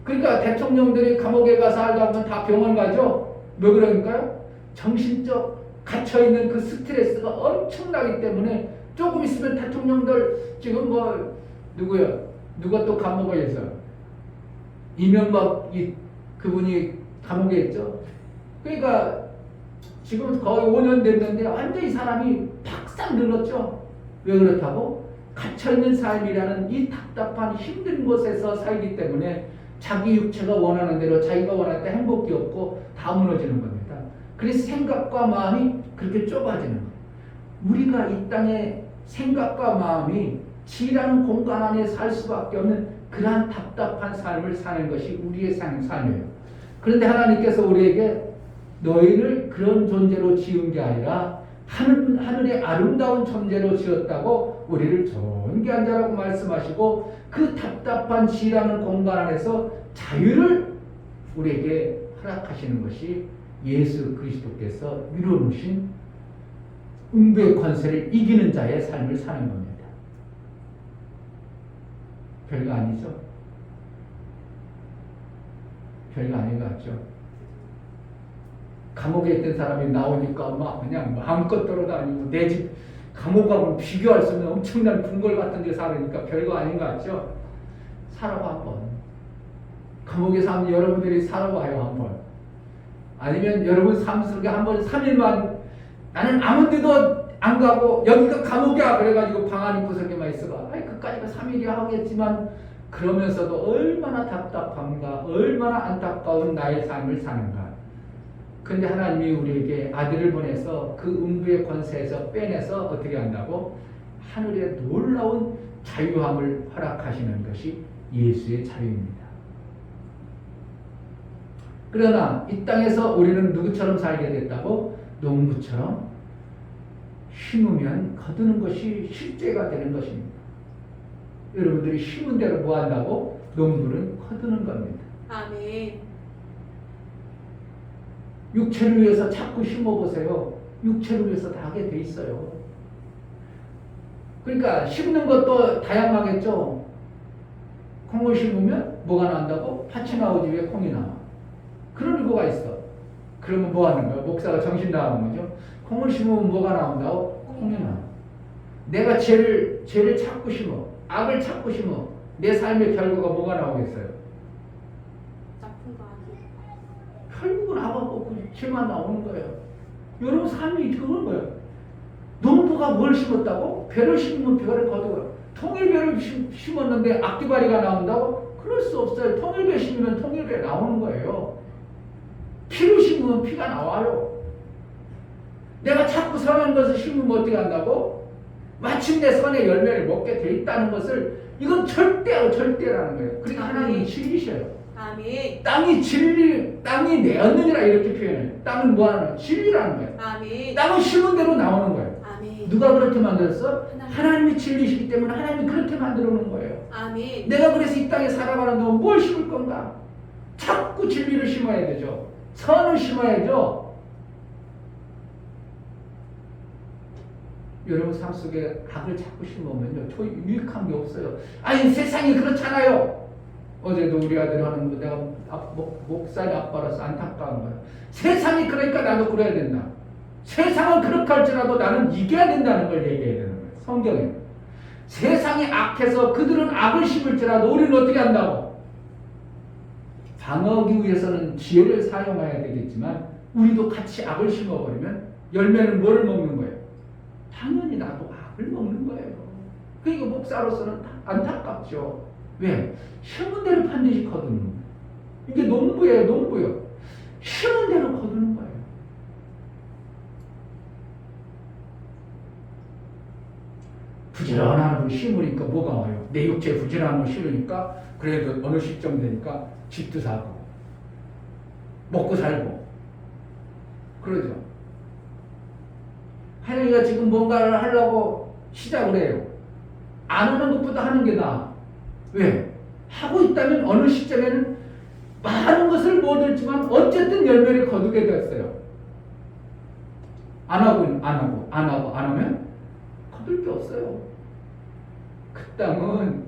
그러니까 대통령들이 감옥에 가서 살다 보면 다 병원 가죠? 왜 그러니까요? 정신적 갇혀있는 그 스트레스가 엄청나기 때문에 조금 있으면 대통령들 지금 누가 또 감옥에 있어? 이명박 그분이 감옥에 있죠? 그러니까 지금 거의 5년 됐는데 완전히 사람이 팍싹 늘었죠? 왜 그렇다고? 갇혀있는 삶이라는 이 답답한 힘든 곳에서 살기 때문에 자기 육체가 원하는 대로 자기가 원할 때 행복이 없고 다 무너지는 겁니다. 그래서 생각과 마음이 그렇게 좁아지는 거예요. 우리가 이 땅에 생각과 마음이 지라는 공간 안에 살 수밖에 없는 그러한 답답한 삶을 사는 것이 우리의 삶이에요. 그런데 하나님께서 우리에게 너희를 그런 존재로 지은 게 아니라 하늘의 아름다운 존재로 지었다고 우리를 존귀한 자라고 말씀하시고 그 답답한 지라는 공간 안에서 자유를 우리에게 허락하시는 것이 예수 그리스도께서 이루어놓으신 음부의 권세를 이기는 자의 삶을 사는 겁니다. 별거 아니죠? 별거 아닌 것 같죠? 감옥에 있던 사람이 나오니까 막 그냥 마음껏 돌아다니고 내 집 감옥하고는 비교할 수 없는 엄청난 궁궐 같은 데 살으니까 별거 아닌 것 같죠? 살아봐 한번. 감옥에 사는 여러분들이 살아봐요 한번. 아니면 여러분 삶 속에 한번 3일만 나는 아무 데도 안 가고 여기가 감옥이야 그래가지고 방 안에 구석에만 있어봐. 아이 그까지가 3일이야 하겠지만 그러면서도 얼마나 답답한가, 얼마나 안타까운 나의 삶을 사는가. 근데 하나님이 우리에게 아들을 보내서 그 음부의 권세에서 빼내서 어떻게 한다고? 하늘의 놀라운 자유함을 허락하시는 것이 예수의 자유입니다. 그러나 이 땅에서 우리는 누구처럼 살게 됐다고? 농부처럼 심으면 거두는 것이 실제가 되는 것입니다. 여러분들이 심은 대로 뭐 한다고? 농부는 거두는 겁니다. 아멘. 육체를 위해서 자꾸 심어보세요. 육체를 위해서 다 하게 돼 있어요. 그러니까 심는 것도 다양하겠죠. 콩을 심으면 뭐가 나온다고? 팥이 나오지 왜 콩이 나와? 그런 이유가 있어. 그러면 뭐 하는 거야? 목사가 정신 나가는 거죠. 콩을 심으면 뭐가 나온다고? 콩이 나와. 내가 죄를 찾고 심어, 악을 찾고 심어, 내 삶의 결과가 뭐가 나오겠어요? 나쁜 거 아니에요. 결국은 악하고 죄만 나오는 거예요. 여러분 삶이 그런 거예요. 농부가 뭘 심었다고? 배를 심으면 배를 거두어요. 통일배를 심었는데 악기발이가 나온다고? 그럴 수 없어요. 통일배 심으면 통일배 나오는 거예요. 피를 심으면 피가 나와요. 내가 자꾸 선한 것을 심으면 어떻게 한다고? 마침내 선의 열매를 먹게 돼 있다는 것을 이건 절대라는 거예요. 그러니까 하나님이 진리셔요. 아멘. 땅이 내었느니라 이렇게 표현해요. 땅은 뭐하는? 진리라는 거예요. 아멘. 땅은 심은 대로 나오는 거예요. 아멘. 누가 그렇게 만들었어? 하나님. 하나님이 진리시기 때문에 하나님이 그렇게 만들어 놓은 거예요. 아멘. 내가 그래서 이 땅에 살아가는 동안 뭘 심을 건가? 자꾸 진리를 심어야 되죠. 선을 심어야죠. 여러분 삶 속에 악을 자꾸 심으면요, 유익한 게 없어요. 아니 세상이 그렇잖아요. 어제도 우리 아들 하는 거 내가 목사의 아빠라서 안타까운 거야. 세상이 그러니까 나도 그래야 된다. 세상은 그렇게 할지라도 나는 이겨야 된다는 걸 얘기해야 되는 거예요. 성경에. 세상이 악해서 그들은 악을 심을지라도 우리는 어떻게 한다고? 방어하기 위해서는 지혜를 사용해야 되겠지만 우리도 같이 악을 심어버리면 열매는 뭐를 먹는 거예요? 당연히 나도 악을 먹는 거예요. 그러니까 목사로서는 안타깝죠. 왜? 심은 대로 반드시 거두는 거예요. 이게 농부예요. 심은 대로 거두는 거예요. 부지런한 걸 심으니까 뭐가 와요? 내 육체 부지런한 걸 심으니까 그래도 어느 시점 되니까 집도 사고 먹고 살고 그러죠. 하영이가 지금 뭔가를 하려고 시작을 해요. 안 하는 것보다 하는 게 나아. 왜? 하고 있다면 어느 시점에는 많은 것을 못 얻지만 어쨌든 열매를 거두게 됐어요. 안 하면 거둘 게 없어요. 그 땅은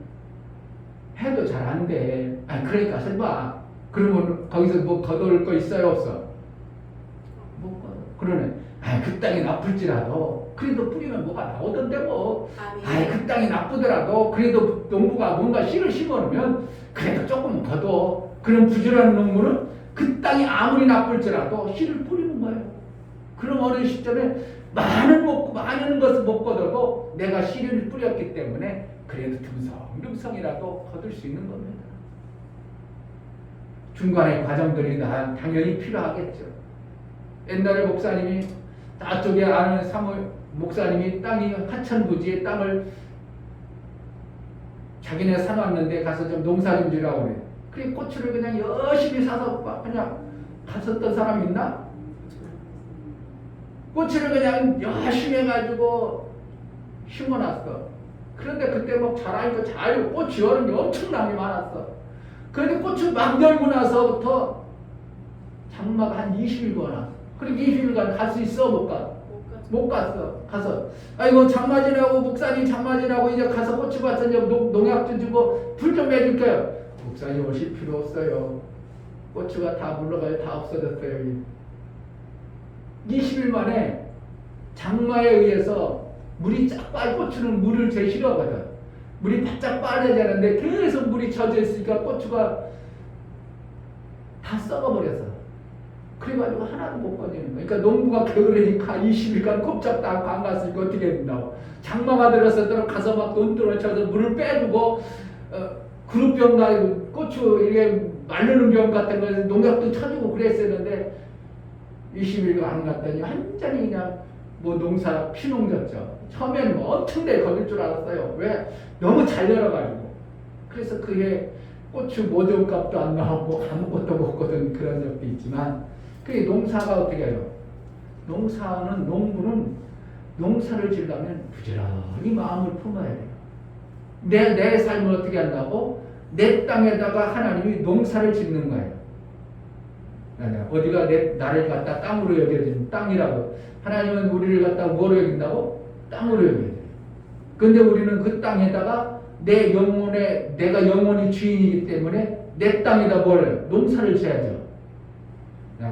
해도 잘 안 돼. 그러니까 설마 그러면 거기서 뭐 거둘 거 있어요 없어? 못 거둬. 그러네. 그 땅이 나쁠지라도 그래도 뿌리면 뭐가 나오던데 뭐. 아멘. 그 땅이 나쁘더라도 그래도 농부가 뭔가 씨를 심어놓으면 그래도 조금 거둬. 그런 부지런한 농부는 그 땅이 아무리 나쁠지라도 씨를 뿌리는 거예요. 그럼 어느 시점에 많은 것을 못 거둬도 내가 씨를 뿌렸기 때문에 그래도 듬성듬성이라도 거둘 수 있는 겁니다. 중간에 과정들이 당연히 필요하겠죠. 옛날에 목사님이 저쪽에 아는 목사님이 땅이 하천부지에 땅을 자기네 사놨는데 가서 좀 농사 좀 지라고 그래. 그래 고추를 그냥 열심히 사서 그냥 갔었던 사람 있나? 고추를 그냥 열심히 해가지고 심어놨어. 그런데 그때 막 자라니까 잘 꽃이 여는 게 엄청나게 많았어. 그런데 고추 막 열고 나서부터 장마가 한 20일간 왔어. 그렇게 20일간 갈 수 있어? 못 가? 못 갔어. 가서 아이고 장마 지나고 목사님 장마 지나고 이제 가서 고추밭에 이제 농약 좀 주고 불 좀 해줄게요. 목사님 오실 필요 없어요. 고추가 다 물러가요. 다 없어졌어요. 20일 만에 장마에 의해서 물이 쫙 빠져. 고추는 물을 제일 싫어하거든. 물이 바짝 빠져야 되는데 계속 물이 젖어 있으니까 고추가 다 썩어버려서 그래가지고 하나도 못 건지는 거예요. 그러니까 농부가 게으르니까 20일간 kop잡도 않고 안 갔으니까 어떻게 된다고. 장마가 들어서 가서 막 논두렁 쳐서 물을 빼주고 그룹병 고추 이게 마르는 병 같은 거 농약도 쳐주고 그랬었는데 20일간 안 갔더니 완전히 그냥 뭐 농사 피농졌죠. 처음에는 뭐 엄청나게 거둘 줄 알았어요. 왜? 너무 잘 열어가지고. 그래서 그해 고추 모종값도 안 나오고 아무것도 못 거둔 그런 적도 있지만 그게 농사가 어떻게 해요? 농부는 농사를 지려면 부지런히 마음을 품어야 돼요. 내 삶을 어떻게 한다고? 내 땅에다가 하나님이 농사를 짓는 거예요. 어디가 나를 갖다 땅으로 여겨진 땅이라고. 하나님은 우리를 갖다 뭐로 여긴다고? 땅으로 여겨요. 근데 우리는 그 땅에다가 내 영혼에 내가 영혼이 주인이기 때문에 내 땅에다 뭘 농사를 지어야죠. 자,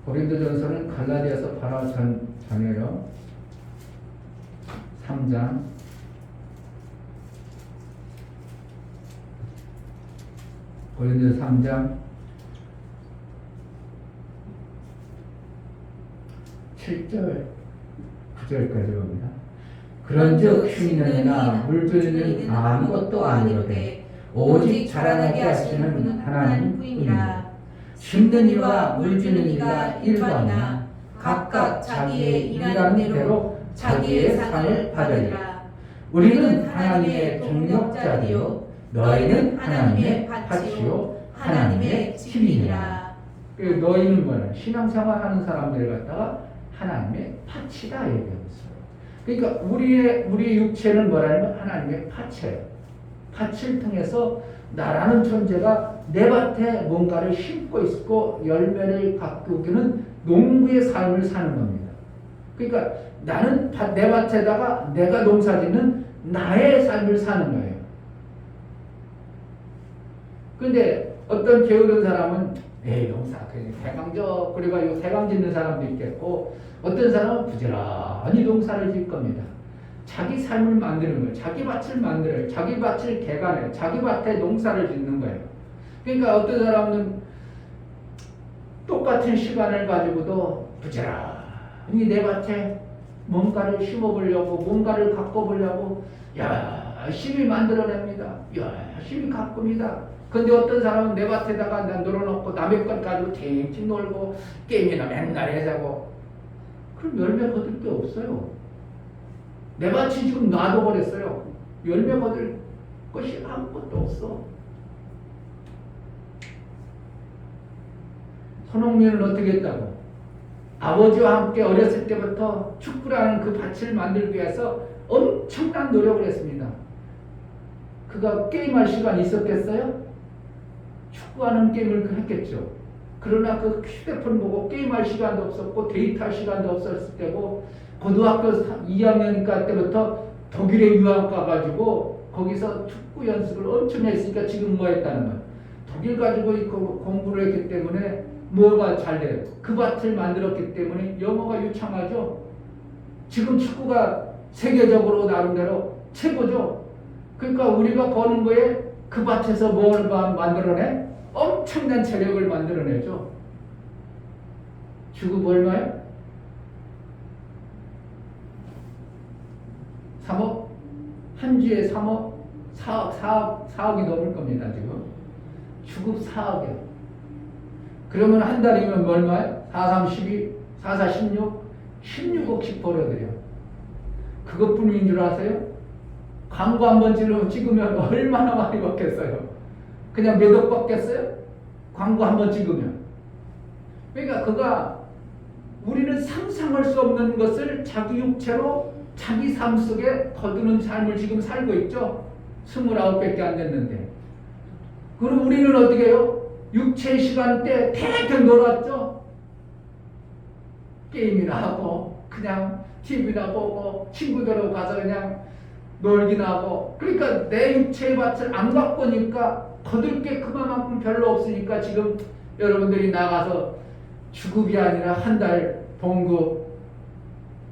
고린도전서는 갈라디아서 바로 전해요. 3장 7절 9절까지 봅니다. 그런즉 흉년이나 물주는 아무것도 아니로되 오직 자라나게 하시는 분은 하나님뿐이라. 심는 이와 물주는 이가 일반이나 각각 자기의 일하는 대로 자기의 상을 받으리라. 우리는 하나님의 동력자리요 너희는 하나님의 밭이요 하나님의 집이니라. 너희는 뭐냐? 신앙생활하는 사람들 갖다가 하나님의 밭이다 얘기하고 있어요. 그러니까 우리의 육체는 뭐라면 하나님의 밭이에요. 밭을 통해서 나라는 존재가 내 밭에 뭔가를 심고 있고 열매를 가꾸기는 농부의 삶을 사는 겁니다. 그러니까 나는 내 밭에다가 내가 농사짓는 나의 삶을 사는 거예요. 근데 어떤 게으른 사람은 농사 대강적 그리고 이거 대강 짓는 사람도 있겠고 어떤 사람은 부지런히 농사를 짓 겁니다. 자기 삶을 만드는 거예요. 자기 밭을 만들어요. 자기 밭을 개간해요. 자기 밭에 농사를 짓는 거예요. 그러니까 어떤 사람은 똑같은 시간을 가지고도 부지런히 내 밭에 뭔가를 심어보려고 뭔가를 가꿔보려고 열심히 만들어냅니다. 열심히 가꿉니다. 근데 어떤 사람은 내 밭에다가 놀아놓고 남의 것 가지고 댕댕 놀고 게임이나 맨날 해자고 그럼 열매 거둘 게 없어요. 내 밭이 지금 놔둬버렸어요. 열매 거둘 것이 아무것도 없어. 손흥민은 어떻게 했다고? 아버지와 함께 어렸을 때부터 축구라는 그 밭을 만들기 위해서 엄청난 노력을 했습니다. 그가 게임할 시간이 있었겠어요? 축구하는 게임을 했겠죠. 그러나 그 휴대폰 보고 게임할 시간도 없었고 데이트할 시간도 없었을 때고 고등학교 2학년 때부터 독일에 유학 가가지고 거기서 축구 연습을 엄청 했으니까 지금 뭐 했다는 거예요. 독일 가지고 공부를 했기 때문에 뭐가 잘 돼요. 그 밭을 만들었기 때문에 영어가 유창하죠. 지금 축구가 세계적으로 나름대로 최고죠. 그러니까 우리가 버는 거에 그 밭에서 뭘 만들어내? 엄청난 재력을 만들어내죠. 주급 얼마요? 3억? 한 주에 3억? 4억이 넘을 겁니다, 지금. 주급 4억이요. 그러면 한 달이면 얼마요? 4, 3, 12, 4, 4, 16, 16억씩 벌어들여. 그것뿐인 줄 아세요? 광고 한번 찍으면 얼마나 많이 받겠어요? 그냥 몇 억 받겠어요? 광고 한번 찍으면. 그러니까 그가 우리는 상상할 수 없는 것을 자기 육체로 자기 삶 속에 거두는 삶을 지금 살고 있죠. 29밖에 안 됐는데. 그럼 우리는 어떻게 해요? 육체의 시간대 대충 놀았죠. 게임이나 하고 그냥 TV나 보고 친구들하고 가서 그냥 놀기나 하고. 그러니까 내 육체의 밭을 안 바꾸니까 거둘 게 그만큼 별로 없으니까 지금 여러분들이 나가서 주급이 아니라 한 달 봉급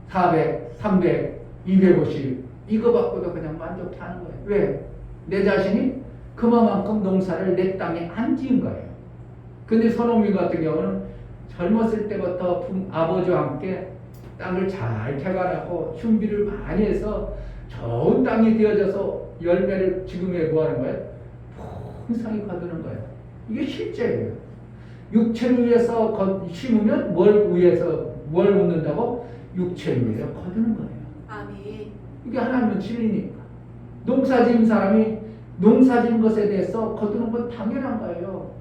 400, 300, 250 이거 받고도 그냥 만족해 하는 거예요. 왜? 내 자신이 그만큼 농사를 내 땅에 안 지은 거예요. 근데 손흥민 같은 경우는 젊었을 때부터 아버지와 함께 땅을 잘 개간하고 준비를 많이 해서 좋은 땅이 되어져서 열매를 지금에 뭐 하는 거예요? 풍성히 거두는 거예요. 이게 실제예요. 육체를 위해서 심으면 뭘 위해서 뭘 얻는다고? 육체를 위해서 거두는 거예요. 아멘. 이게 하나님은 진리니까. 농사지은 사람이 농사진 것에 대해서 거두는 건 당연한 거예요.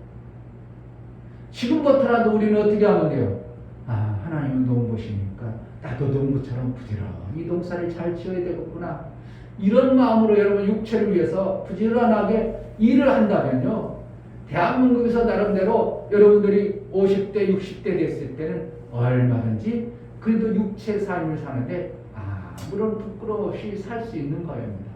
지금부터라도 우리는 어떻게 하면 돼요? 하나님은 농부시니까 나도 농부처럼 부지런히 농사를 잘 지어야 되겠구나. 이런 마음으로 여러분 육체를 위해서 부지런하게 일을 한다면요. 대한민국에서 나름대로 여러분들이 50대, 60대 됐을 때는 얼마든지 그래도 육체 삶을 사는데 아무런 부끄러움 없이 살 수 있는 거입니다.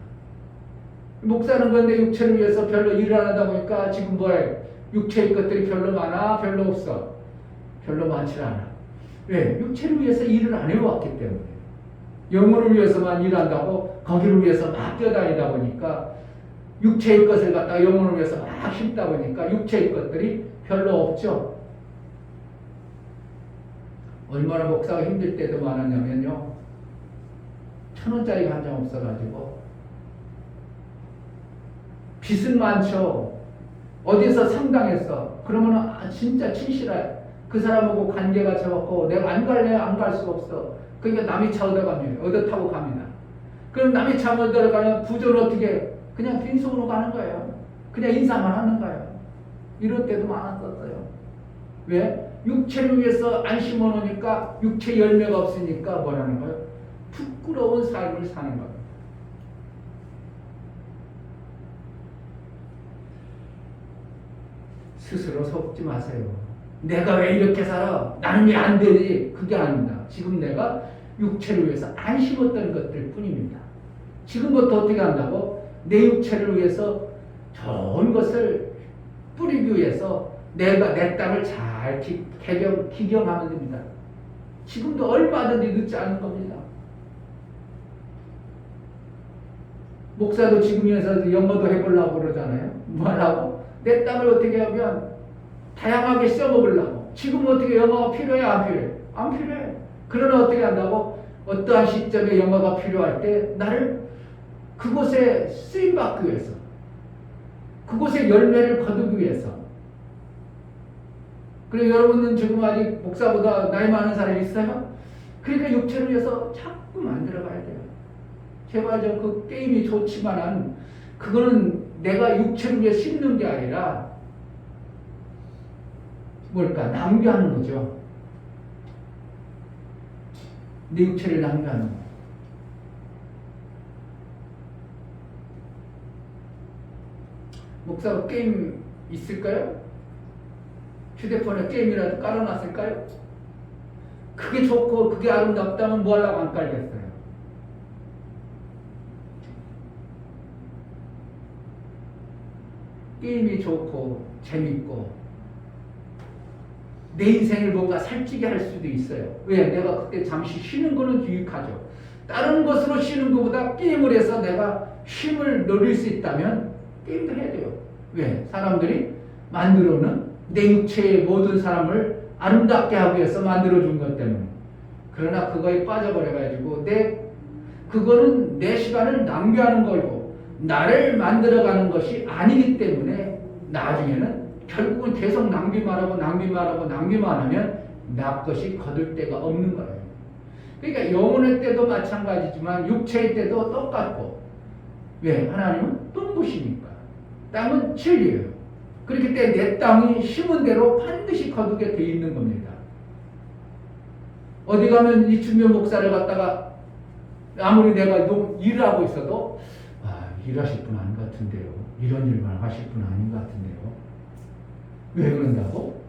목사는 그런데 육체를 위해서 별로 일을 안 하다 보니까 지금 뭐해? 육체의 것들이 별로 많아? 별로 없어? 별로 많지 않아. 왜? 육체를 위해서 일을 안 해왔기 때문에. 영혼을 위해서만 일한다고 거기를 위해서 막 뛰어다니다 보니까 육체의 것을 갖다가 영혼을 위해서 막 심다 보니까 육체의 것들이 별로 없죠. 얼마나 목사가 힘들 때도 많았냐면요. 1,000원짜리가 한 장 없어가지고 빚은 많죠. 어디서 상당했어. 그러면 진짜 친실해. 그 사람하고 관계가 적었고 내가 안 갈래? 안 갈 수 없어. 그러니까 남의 차 얻어갑니다. 얻어 타고 갑니다. 그럼 남의 차 얻어가면 부조는 어떻게 그냥 빈손으로 가는 거예요. 그냥 인사만 하는 거예요. 이럴 때도 많았었어요. 왜? 육체를 위해서 안 심어놓으니까 육체 열매가 없으니까 뭐라는 거예요? 부끄러운 삶을 사는 거예요. 스스로 속지 마세요. 내가 왜 이렇게 살아? 나는 왜 안 되지? 그게 아닙니다. 지금 내가 육체를 위해서 안 심었던 것들 뿐입니다. 지금부터 어떻게 한다고? 내 육체를 위해서 좋은 것을 뿌리기 위해서 내가 내 땅을 잘 기경하면 됩니다. 지금도 얼마든지 늦지 않은 겁니다. 목사도 지금에서 영어도 해보려고 그러잖아요. 뭐 하려고? 내 땅을 어떻게 하면 다양하게 써먹으려고. 지금 어떻게 영어가 필요해? 안 필요해? 안 필요해. 그러나 어떻게 한다고? 어떠한 시점에 영어가 필요할 때 나를 그곳에 쓰임받기 위해서, 그곳에 열매를 거두기 위해서. 그리고 여러분은 지금 아직 목사보다 나이 많은 사람이 있어요? 그러니까 육체를 위해서 자꾸 만들어가야 돼요. 제발 그 게임이 좋지만은 그거는 내가 육체를 위해 심는 게 아니라 뭘까? 낭비하는 거죠. 내 육체를 낭비하는 거. 목사가 게임 있을까요? 휴대폰에 게임이라도 깔아놨을까요? 그게 좋고 그게 아름답다면 뭐 하려고 안 깔겠어요? 게임이 좋고 재밌고 내 인생을 뭔가 살찌게 할 수도 있어요. 왜? 내가 그때 잠시 쉬는 거는 유익하죠. 다른 것으로 쉬는 것보다 게임을 해서 내가 쉼을 누릴 수 있다면 게임도 해야 돼요. 왜? 사람들이 만들어는 내 육체의 모든 사람을 아름답게 하기 위해서 만들어준 것 때문에. 그러나 그거에 빠져버려가지고 그거는 내 시간을 낭비하는 거고 나를 만들어가는 것이 아니기 때문에 나중에는 결국은 계속 낭비만 하면 나 것이 거둘 데가 없는 거예요. 그러니까 영혼의 때도 마찬가지지만 육체의 때도 똑같고. 왜? 하나님은 똥부시니까. 땅은 진리예요. 그렇기 때문에 내 땅이 심은 대로 반드시 거두게 돼 있는 겁니다. 어디 가면 이춘면 목사를 갖다가 아무리 내가 일을 하고 있어도 일하실 분 아닌 것 같은데요. 이런 일만 하실 분 아닌 것 같은데요. 왜 그런다고?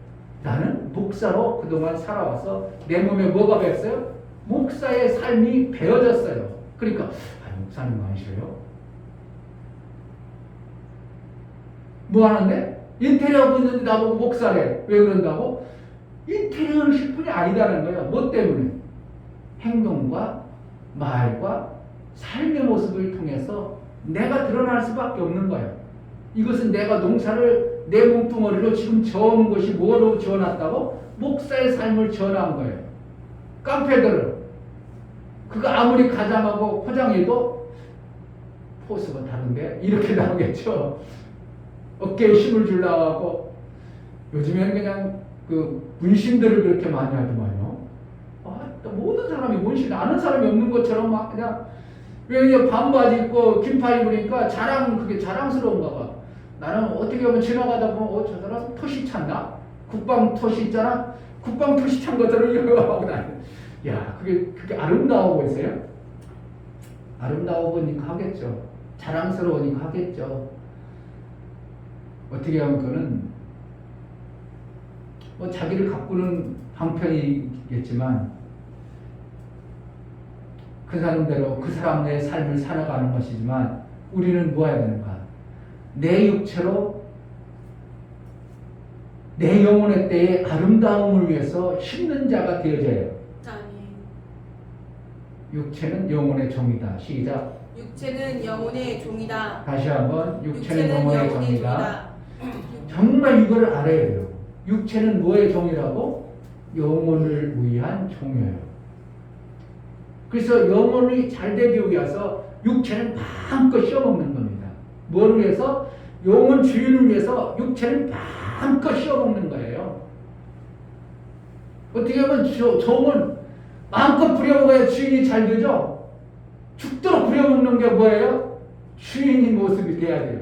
나는 목사로 그동안 살아와서 내 몸에 뭐가 배었어요? 목사의 삶이 배어졌어요. 그러니까 목사님 아니셔요? 뭐 하는데? 인테리어 하고 있는데 나보고 목사래. 왜 그런다고? 인테리어 하실 분이 아니다는 거예요. 뭐 때문에? 행동과 말과 삶의 모습을 통해서 내가 드러날 수밖에 없는 거예요. 이것은 내가 농사를 내 몸뚱어리로 지금 저은 것이 뭐로 지어놨다고? 목사의 삶을 지어놓은 거예요. 깡패들은 그거 아무리 가장하고 포장해도 포스가 다른데 이렇게 나오겠죠. 어깨에 힘을 주려고 하고 요즘에는 그냥 그 문신들을 그렇게 많이 하더만요. 또 모든 사람이 문신 아는 사람이 없는 것처럼 막 그냥 왜 반바지 입고 긴팔 입으니까 그게 자랑스러운가 봐. 나는 어떻게 보면 지나가다 보면 저 사람 토시 찬다. 국방 토시 있잖아. 국방 토시 찬 것들을 이거 하고 다니. 야, 그게 아름다워 보이세요? 아름다워 보니까 하겠죠. 자랑스러우니까 하겠죠. 어떻게 하면 그거는 자기를 가꾸는 방편이겠지만 그 사람대로 그 사람의 삶을 살아가는 것이지만 우리는 뭐 해야 되는가? 내 육체로 내 영혼의 때에 아름다움을 위해서 심는 자가 되어져야 해요. 아멘. 육체는 영혼의 종이다. 시작. 육체는 영혼의 종이다. 다시 한번 육체는 육체는 영혼의 영혼의 종이다. 종이다. 정말 이걸 알아야 돼요. 육체는 뭐의 종이라고? 영혼을 위한 종이에요. 그래서 영혼이 잘 되기 위해서 육체는 마음껏 씌워먹는 겁니다. 뭘 위해서? 영혼 주인을 위해서 육체는 마음껏 씌워먹는 거예요. 어떻게 하면 종은 마음껏 부려먹어야 주인이 잘 되죠? 죽도록 부려먹는 게 뭐예요? 주인의 모습이 돼야 돼요.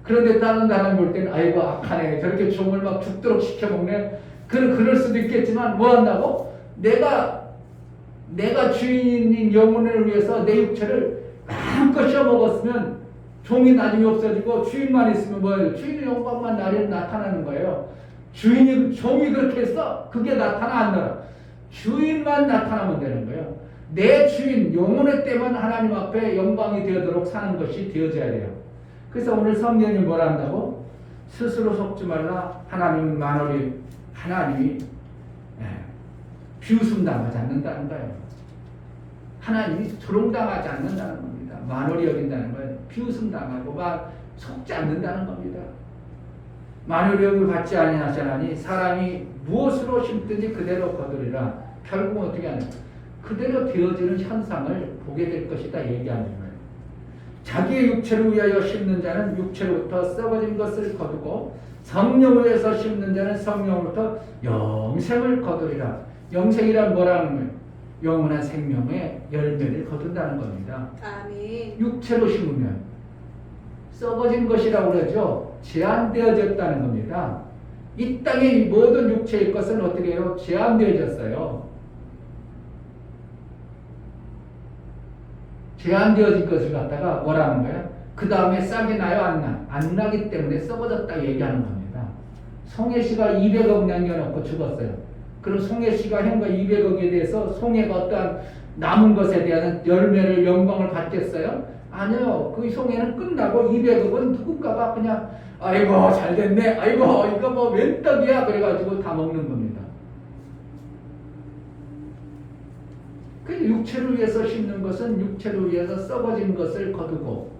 그런데 다른 사람 볼 때는 아이고 악하네, 저렇게 종을 막 죽도록 시켜먹네. 그럴 수도 있겠지만 뭐 한다고? 내가 주인인 영혼을 위해서 내 육체를 마음껏 씌워먹었으면 종이 나중에 없어지고 주인만 있으면 뭐예요? 주인의 영광만 나타나는 거예요. 종이 그렇게 했어? 그게 나타나 안 나와? 주인만 나타나면 되는 거예요. 내 주인 영혼의 때만 하나님 앞에 영광이 되도록 사는 것이 되어져야 돼요. 그래서 오늘 성경이 뭐라 한다고? 스스로 속지 말라. 하나님은 하나님이 비웃음당하지 않는다는 거예요. 하나님이 조롱당하지 않는다는 겁니다. 만홀히 여긴다는 거예요. 비웃음당하고 막 속지 않는다는 겁니다. 만홀히 여김을 받지 아니하시나니 사람이 무엇으로 심든지 그대로 거두리라. 결국은 어떻게 하냐? 그대로 되어지는 현상을 보게 될 것이다 얘기하는 거예요. 자기의 육체를 위하여 심는 자는 육체로부터 썩어진 것을 거두고 성령을 위해서 심는 자는 성령으로부터 영생을 거두리라. 영생이란 뭐라는 거예요? 영원한 생명의 열매를 거둔다는 겁니다. 아멘. 육체로 심으면 썩어진 것이라고 그러죠. 제한되어졌다는 겁니다. 이 땅의 모든 육체의 것은 어떻게 해요? 제한되어졌어요. 제한되어진 것을 갖다가 뭐라는 거예요? 그 다음에 싹이 나요? 안 나? 안 나기 때문에 썩어졌다 얘기하는 겁니다. 송혜씨가 200억 남겨놓고 죽었어요. 그럼 송혜씨가 한 거 200억에 대해서 송혜가 어떠한 남은 것에 대한 열매를 영광을 받겠어요? 아니요. 그 송혜는 끝나고 200억은 누군가가 그냥 아이고 잘됐네, 아이고 이거 뭐 웬 떡이야 그래가지고 다 먹는 겁니다. 그 육체를 위해서 심는 것은 육체를 위해서 썩어진 것을 거두고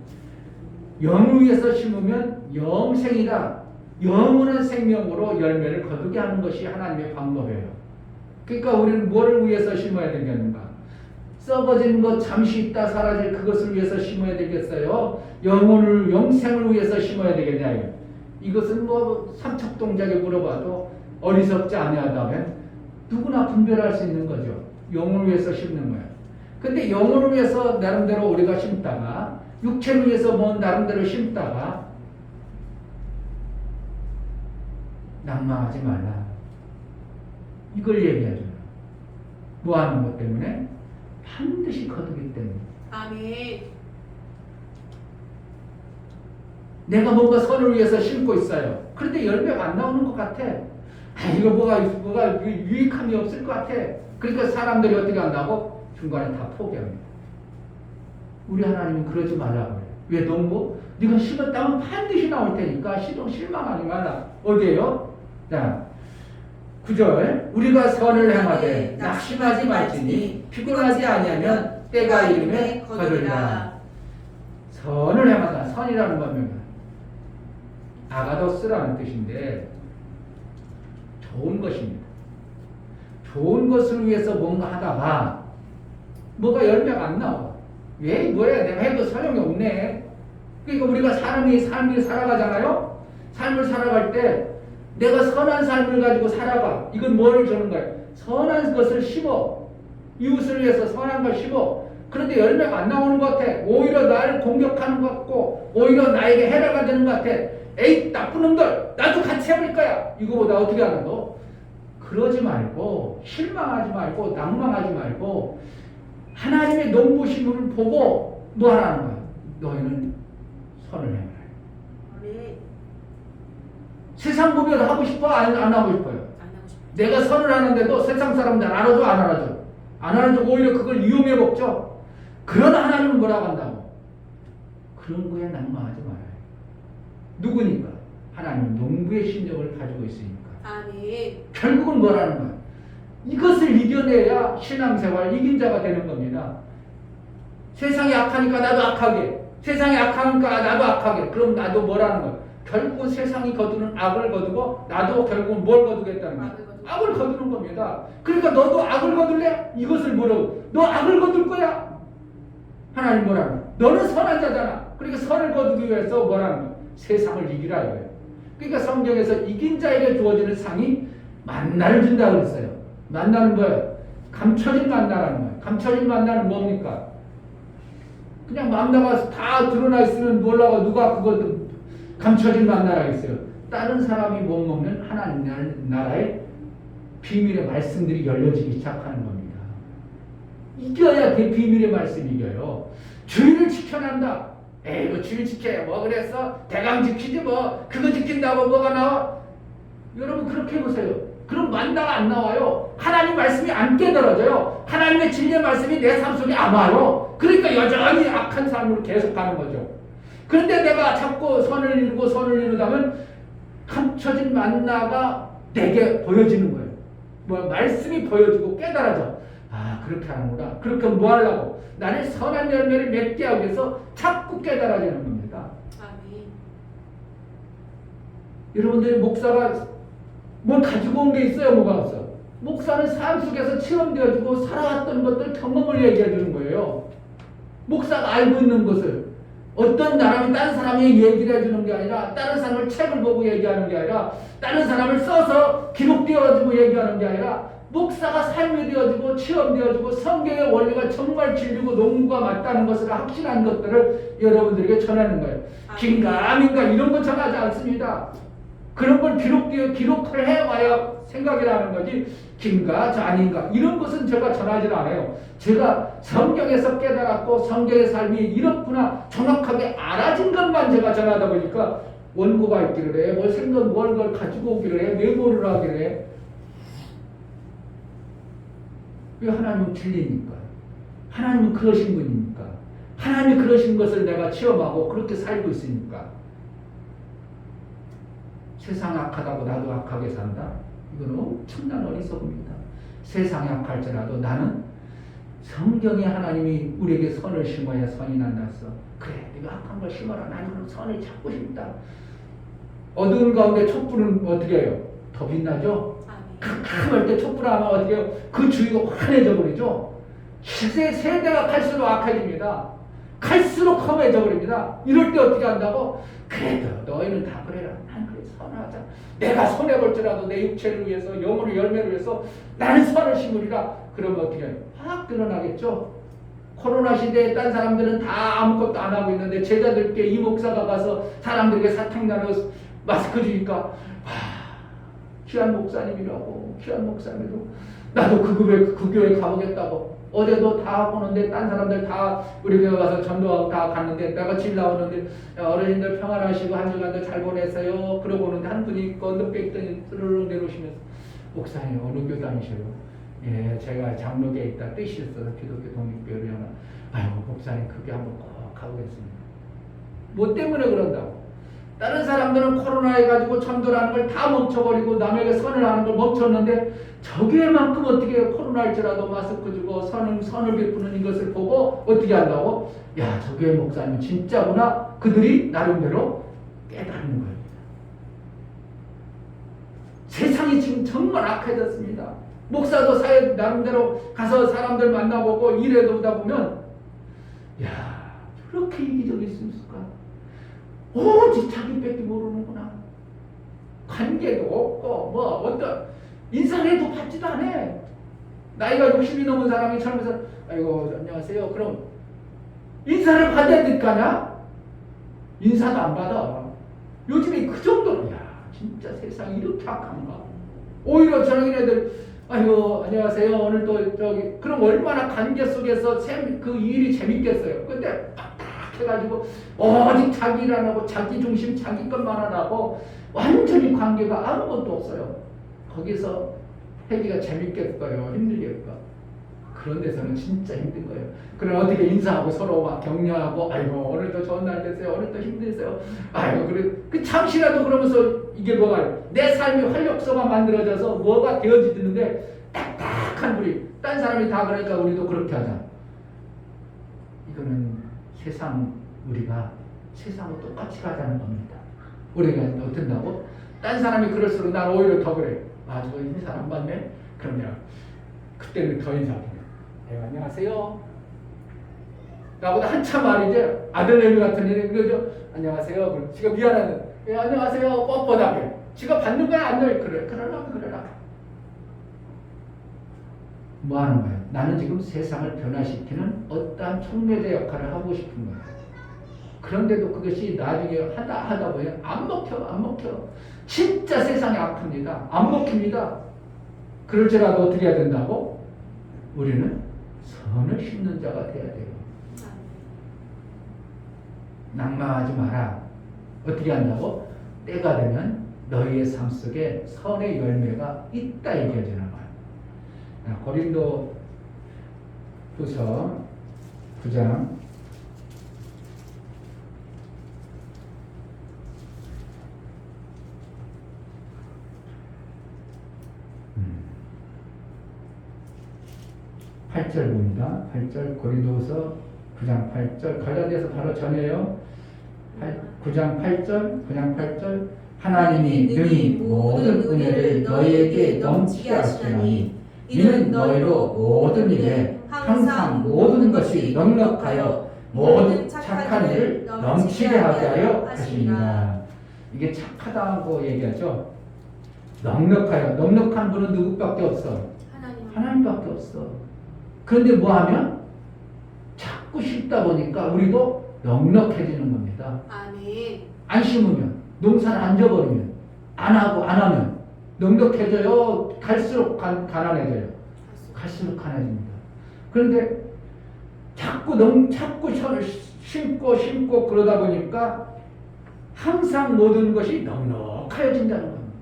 영을 위해서 심으면 영생이다. 영원한 생명으로 열매를 거두게 하는 것이 하나님의 방법이에요. 그러니까 우리는 뭐를 위해서 심어야 되겠는가? 썩어진 것 잠시 있다 사라질 그것을 위해서 심어야 되겠어요? 영생을 위해서 심어야 되겠냐? 이것은 뭐 삼척동작에 물어봐도 어리석지 아니하다면 누구나 분별할 수 있는 거죠. 영을 위해서 심는 거예요. 근데 영을 위해서 나름대로 우리가 심다가 육체를 위해서 뭐 나름대로 심다가 낭망하지 말라. 이걸 얘기하죠. 뭐 하는 것 때문에? 반드시 거두기 때문에. 아멘. 내가 뭔가 선을 위해서 심고 있어요. 그런데 열매가 안 나오는 것 같아. 이거 뭐가 유익함이 없을 것 같아. 그러니까 사람들이 어떻게 한다고? 중간에 다 포기합니다. 우리 하나님은 그러지 말라고 해요. 왜 농부? 네가 심었다면 반드시 나올 테니까 실망하지 말라. 어디에요? 자, 9절 우리가 선을 행하되 낙심하지 말지니 피곤하지 아니하면 때가 이르매 거두리라. 선을 행하다. 선이라는 거는 아가도스라는 뜻인데 좋은 것입니다. 좋은 것을 위해서 뭔가 하다가 뭐가 열매가 안 나와. 왜 뭐야? 내가 해도 소용이 없네. 그러니까 우리가 삶을 살아가잖아요. 삶을 살아갈 때 내가 선한 삶을 가지고 살아가. 이건 뭐를 주는 거예요? 선한 것을 심어. 이웃을 위해서 선한 걸 심어. 그런데 열매가 안 나오는 것 같아. 오히려 나를 공격하는 것 같고 오히려 나에게 해라가 되는 것 같아. 에이 나쁜 놈들 나도 같이 해볼 거야. 이거보다 어떻게 하는 거? 그러지 말고 실망하지 말고 낭망하지 말고 하나님의 농부심을 보고 뭐 하라는 거야? 너희는 선을 해라. 아멘. 세상 구별 하고 싶어? 안 하고 싶어요? 안 하고 싶어요. 내가 선을 하는데도 세상 사람들 알아줘 안 알아줘? 안 알아줘. 오히려 그걸 이용해 먹죠. 그러나 하나님은 뭐라고 한다고? 그런 거에 낙망하지 말아요. 누구니까? 하나님 농부의 심령을 가지고 있으니까. 아멘. 결국은 뭐라는 거야? 이것을 이겨내야 신앙생활 이긴 자가 되는 겁니다. 세상이 악하니까 나도 악하게, 세상이 악하니까 나도 악하게. 그럼 나도 뭐라는 거야? 결국은 세상이 거두는 악을 거두고 나도 결국은 뭘 거두겠다는 거야? 악을 거두는 겁니다. 그러니까 너도 악을 거둘래? 이것을 뭐라고? 너 악을 거둘 거야? 하나님 뭐라는 거야? 너는 선한 자잖아. 그러니까 선을 거두기 위해서 뭐라는 거야? 세상을 이기라 이거예요. 그러니까 성경에서 이긴 자에게 주어지는 상이 만나를 준다고 그랬어요. 만나는 뭐예요? 감춰진 만나라는 거예요. 감춰진 만나는 뭡니까? 그냥 만나가 다 드러나 있으면 몰라가 누가 그거 감춰진 만나라겠어요. 다른 사람이 못 먹는 하나님 나라의 비밀의 말씀들이 열려지기 시작하는 겁니다. 이겨야 그 비밀의 말씀이 이겨요. 주의를 지켜낸다. 에이 뭐 주의 지켜야 뭐 그랬어? 대강 지키지 뭐 그거 지킨다고 뭐가 나와? 여러분 그렇게 해보세요. 그럼 만나가 안 나와요. 하나님 말씀이 안 깨달아져요. 하나님의 진리의 말씀이 내 삶 속에 안 와요. 그러니까 여전히 악한 삶으로 계속 가는 거죠. 그런데 내가 자꾸 선을 이루고 선을 이루다면 감춰진 만나가 내게 보여지는 거예요. 뭐 말씀이 보여지고 깨달아져. 아 그렇게 하는구나. 그렇게 뭐 하려고? 나를 선한 열매를 맺게 하기 위해서 자꾸 깨달아지는 겁니다. 아멘. 여러분들이 목사가 뭘 가지고 온 게 있어요? 뭐가 없어? 목사는 삶 속에서 체험되어지고 살아왔던 것들 경험을 얘기해 주는 거예요. 목사가 알고 있는 것을 어떤 사람이 다른 사람이 얘기를 해주는 게 아니라 다른 사람을 책을 보고 얘기하는 게 아니라 다른 사람을 써서 기록되어지고 얘기하는 게 아니라 목사가 삶이 되어지고 체험되어지고 성경의 원리가 정말 진리고 농구가 맞다는 것을 확신한 것들을 여러분들에게 전하는 거예요. 긴가 아닌가 이런 거 전하지 않습니다. 그런 걸 기록을 해와야 생각이 나는 거지 긴가 아닌가 이런 것은 제가 전하지 않아요. 제가 성경에서 깨달았고 성경의 삶이 이렇구나 정확하게 알아진 것만 제가 전하다 보니까 원고가 있기를 해. 뭘 생각 뭘 가지고 오기를 해. 메모를 하기를 해. 왜 하나님은 진리니까. 하나님은 그러신 분이니까. 하나님이 그러신 것을 내가 체험하고 그렇게 살고 있으니까. 세상 악하다고 나도 악하게 산다? 이건 엄청난 어리석음입니다. 세상이 악할지라도 나는 성경의 하나님이 우리에게 선을 심어야 선이 난다서 그래 네가 악한 걸 심어라. 나는 그럼 선을 찾고 싶다. 어두운 가운데 촛불은 어떻게 해요? 더 빛나죠? 캄캄할 때 촛불 하면 어떻게 해요? 그 주위가 환해져 버리죠? 세대가 갈수록 악해집니다. 갈수록 험해져 버립니다. 이럴 때 어떻게 한다고? 그래도 너희는 다 그래라. 난 그래 선하자. 내가 손해볼지라도 내 육체를 위해서 영혼의 열매를 위해서 나는 선을 심으리라. 그러면 어떻게 해요? 확 드러나겠죠? 코로나 시대에 딴 사람들은 다 아무것도 안 하고 있는데 제자들께 이 목사가 가서 사람들에게 사탕 나눠 마스크 주니까 귀한 목사님이라고 귀한 목사님이라고 나도 그 교회 가보겠다고 어제도 다 하고 오는데 딴 사람들 다 우리 교회 가서 전도하고 다 갔는데 내가 집 나오는데 어르신들 평안하시고 한 주간도 잘 보냈어요 그러고 오는데 한 분이 건너뛰 있더니 스르륵 내려오시면서 목사님 어느 교회 다니셔요? 예 제가 장로교에 있다 뜻이 있어서 기독교 독립교회를 하나 아이고 목사님 그게 한번 꼭 가보겠습니다. 뭐 때문에 그런다고? 다른 사람들은 코로나 해가지고 전도라는 걸 다 멈춰버리고 남에게 선을 하는 걸 멈췄는데 저교회만큼 어떻게 해요? 코로나 할지라도 마스크 주고 선을 베푸는 이것을 보고 어떻게 한다고? 야 저교회 목사님 진짜구나. 그들이 나름대로 깨닫는 겁니다. 세상이 지금 정말 악해졌습니다. 목사도 사회 나름대로 가서 사람들 만나보고 일해도 오다 보면 야 저렇게 이기적일 수 있을까? 오직 자기밖에 모르는구나. 관계도 없고 뭐 어떤 인사해도 받지도 않아. 나이가 60이 넘은 사람이 젊어서 아이고 안녕하세요. 그럼 인사를 받아야 될 거 아니야? 인사도 안 받아. 요즘에 그 정도로 야 진짜 세상이 이렇게 악한가. 오히려 저런 애들 아이고 안녕하세요. 오늘 또 저기 그럼 얼마나 관계 속에서 그 일이 재밌겠어요. 근데 해가지고 오직 자기 일 안 하고 자기 중심 자기 것만 안 하고 완전히 관계가 아무것도 없어요. 거기서 하기가 재밌겠어요? 힘들겠까? 그런 데서는 진짜 힘든 거예요. 그럼 어떻게 인사하고 서로 막 격려하고 아이고 오늘도 좋은 날 되세요. 오늘도 힘드세요. 아이고 그래 그 잠시라도 그러면서 이게 뭐가 내 삶이 활력소가 만들어져서 뭐가 되어지는데 딱딱한 불이 딴 사람이 다 그러니까 우리도 그렇게 하자. 이거는 세상 우리가 세상과 똑같이 가자는 겁니다. 우리가 어떤다고? 딴 사람이 그럴수록 난 오히려 더 그래. 아, 저 인사 안 받네? 그럼 내가 그때는 더 인사하게. 네, 안녕하세요. 나보다 한참 말이죠. 아들내미 같은 일이 그러죠. 안녕하세요. 그럼 지가 미안하는. 예, 안녕하세요. 뻣뻣하게. 지가 받는 거야 안 돼? 그래. 그러라. 뭐 하는 거야? 나는 지금 세상을 변화시키는 어떠한 촉매제 역할을 하고 싶은 거야. 그런데도 그것이 나중에 하다 보면 안 먹혀. 진짜 세상이 아픕니다. 안 먹힙니다. 그럴지라도 어떻게 해야 된다고? 우리는 선을 심는 자가 돼야 돼요. 낙망하지 마라. 어떻게 한다고? 때가 되면 너희의 삶 속에 선의 열매가 있다 얘기하잖아. 고린도 후서 9장 8절 봅니다. 8절 고린도후서 9장 8절 관련돼서 바로 전해요. 9장 8절 하나님이 능히 모든 은혜를 너희에게 넘치게 하시나니 이는 너희로 모든 일에 항상 모든 것이 넉넉하여 모든 착한 일을 넘치게 하게 하여 하십니다. 이게 착하다고 얘기하죠. 넉넉한 분은 누구밖에 없어? 하나님밖에 없어. 그런데 뭐하면 자꾸 씹다 보니까 우리도 넉넉해지는 겁니다. 아멘. 안 심으면, 농사를 안 져버리면, 안 하면 넉넉해져요. 갈수록 가난해져요. 갈수록 가난해집니다. 그런데 자꾸 심고 그러다 보니까 항상 모든 것이 넉넉해진다는 겁니다.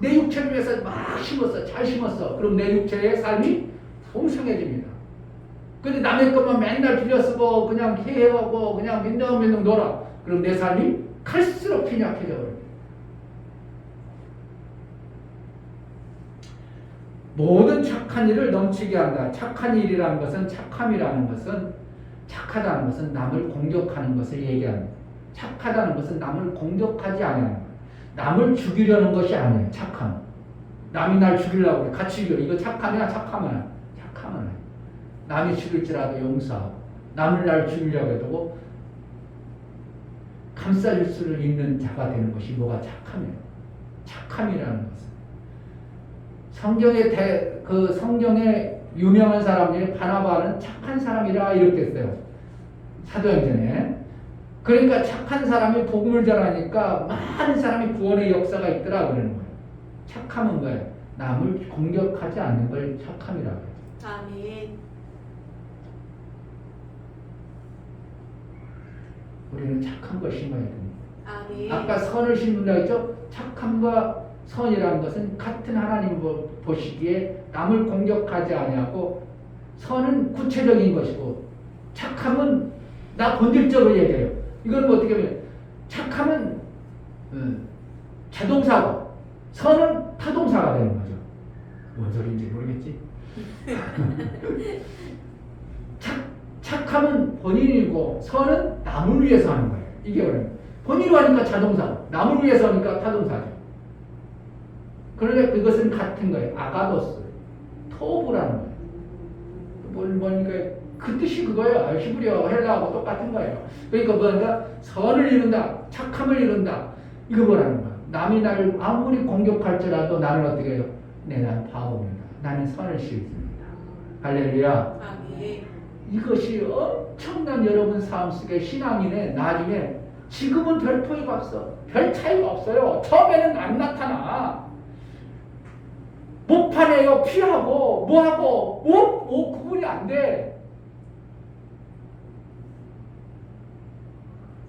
내 육체를 위해서 막 심었어. 잘 심었어. 그럼 내 육체의 삶이 풍성해집니다. 근데 남의 것만 맨날 빌려쓰고 그냥 해하고 그냥 민둥민둥 놀아. 그럼 내 삶이 갈수록 빈약해져 버립니다. 모든 착한 일을 넘치게 한다. 착한 일이라는 것은 착함이라는 것은 착하다는 것은 남을 공격하는 것을 얘기합니다. 착하다는 것은 남을 공격하지 않아요. 남을 죽이려는 것이 아니에요. 착함. 남이 날 죽이려고 그래. 같이 죽여. 이거 착함이야? 착함이야? 착함은 남이 죽일지라도 용서하고 남을 날 죽이려고 해도 감싸줄 수를 있는 자가 되는 것이 뭐가 착함이에요. 착함이라는 것은 성경의 유명한 사람 중에 바나바는 착한 사람이라 이렇게 했어요. 사도행전에. 그러니까 착한 사람이 복음을 전하니까 많은 사람이 구원의 역사가 있더라 그러는 거예요. 착함은 뭐예요? 남을 공격하지 않는 걸 착함이라고 해요. 아멘. 우리는 착한 걸 심어야 됩니다. 아멘. 아까 선을 심는다 했죠? 착함과 선이라는 것은 같은 하나님 보시기에 남을 공격하지 아니하고 선은 구체적인 것이고 착함은 나 본질적으로 얘기해요. 이건 뭐 어떻게 보면 착함은 자동사고 선은 타동사가 되는 거죠. 뭔 소리인지 모르겠지? 착함은 본인이고 선은 남을 위해서 하는 거예요. 이게 뭐예요? 본인으로 하니까 자동사, 남을 위해서 하니까 타동사죠. 그런데 그것은 같은 거예요. 아가도스, 토브라는 거예요. 뭐니까 그 뜻이 그거예요. 히브리어, 헬라어하고 똑같은 거예요. 그러니까 뭐냐? 선을 이룬다, 착함을 이룬다. 이거 뭐라는 거야? 남이 나를 아무리 공격할지라도 나는 어떻게 해요? 난 바보입니다. 나는 선을 씌웁니다. 할렐루야. 아멘. 이것이 엄청난 여러분 삶 속에 신앙인의 나중에 지금은 별 토의가 없어. 별 차이가 없어요. 처음에는 안 나타나. 못 파내요. 피하고 뭐하고 뭐 구분이 안 돼.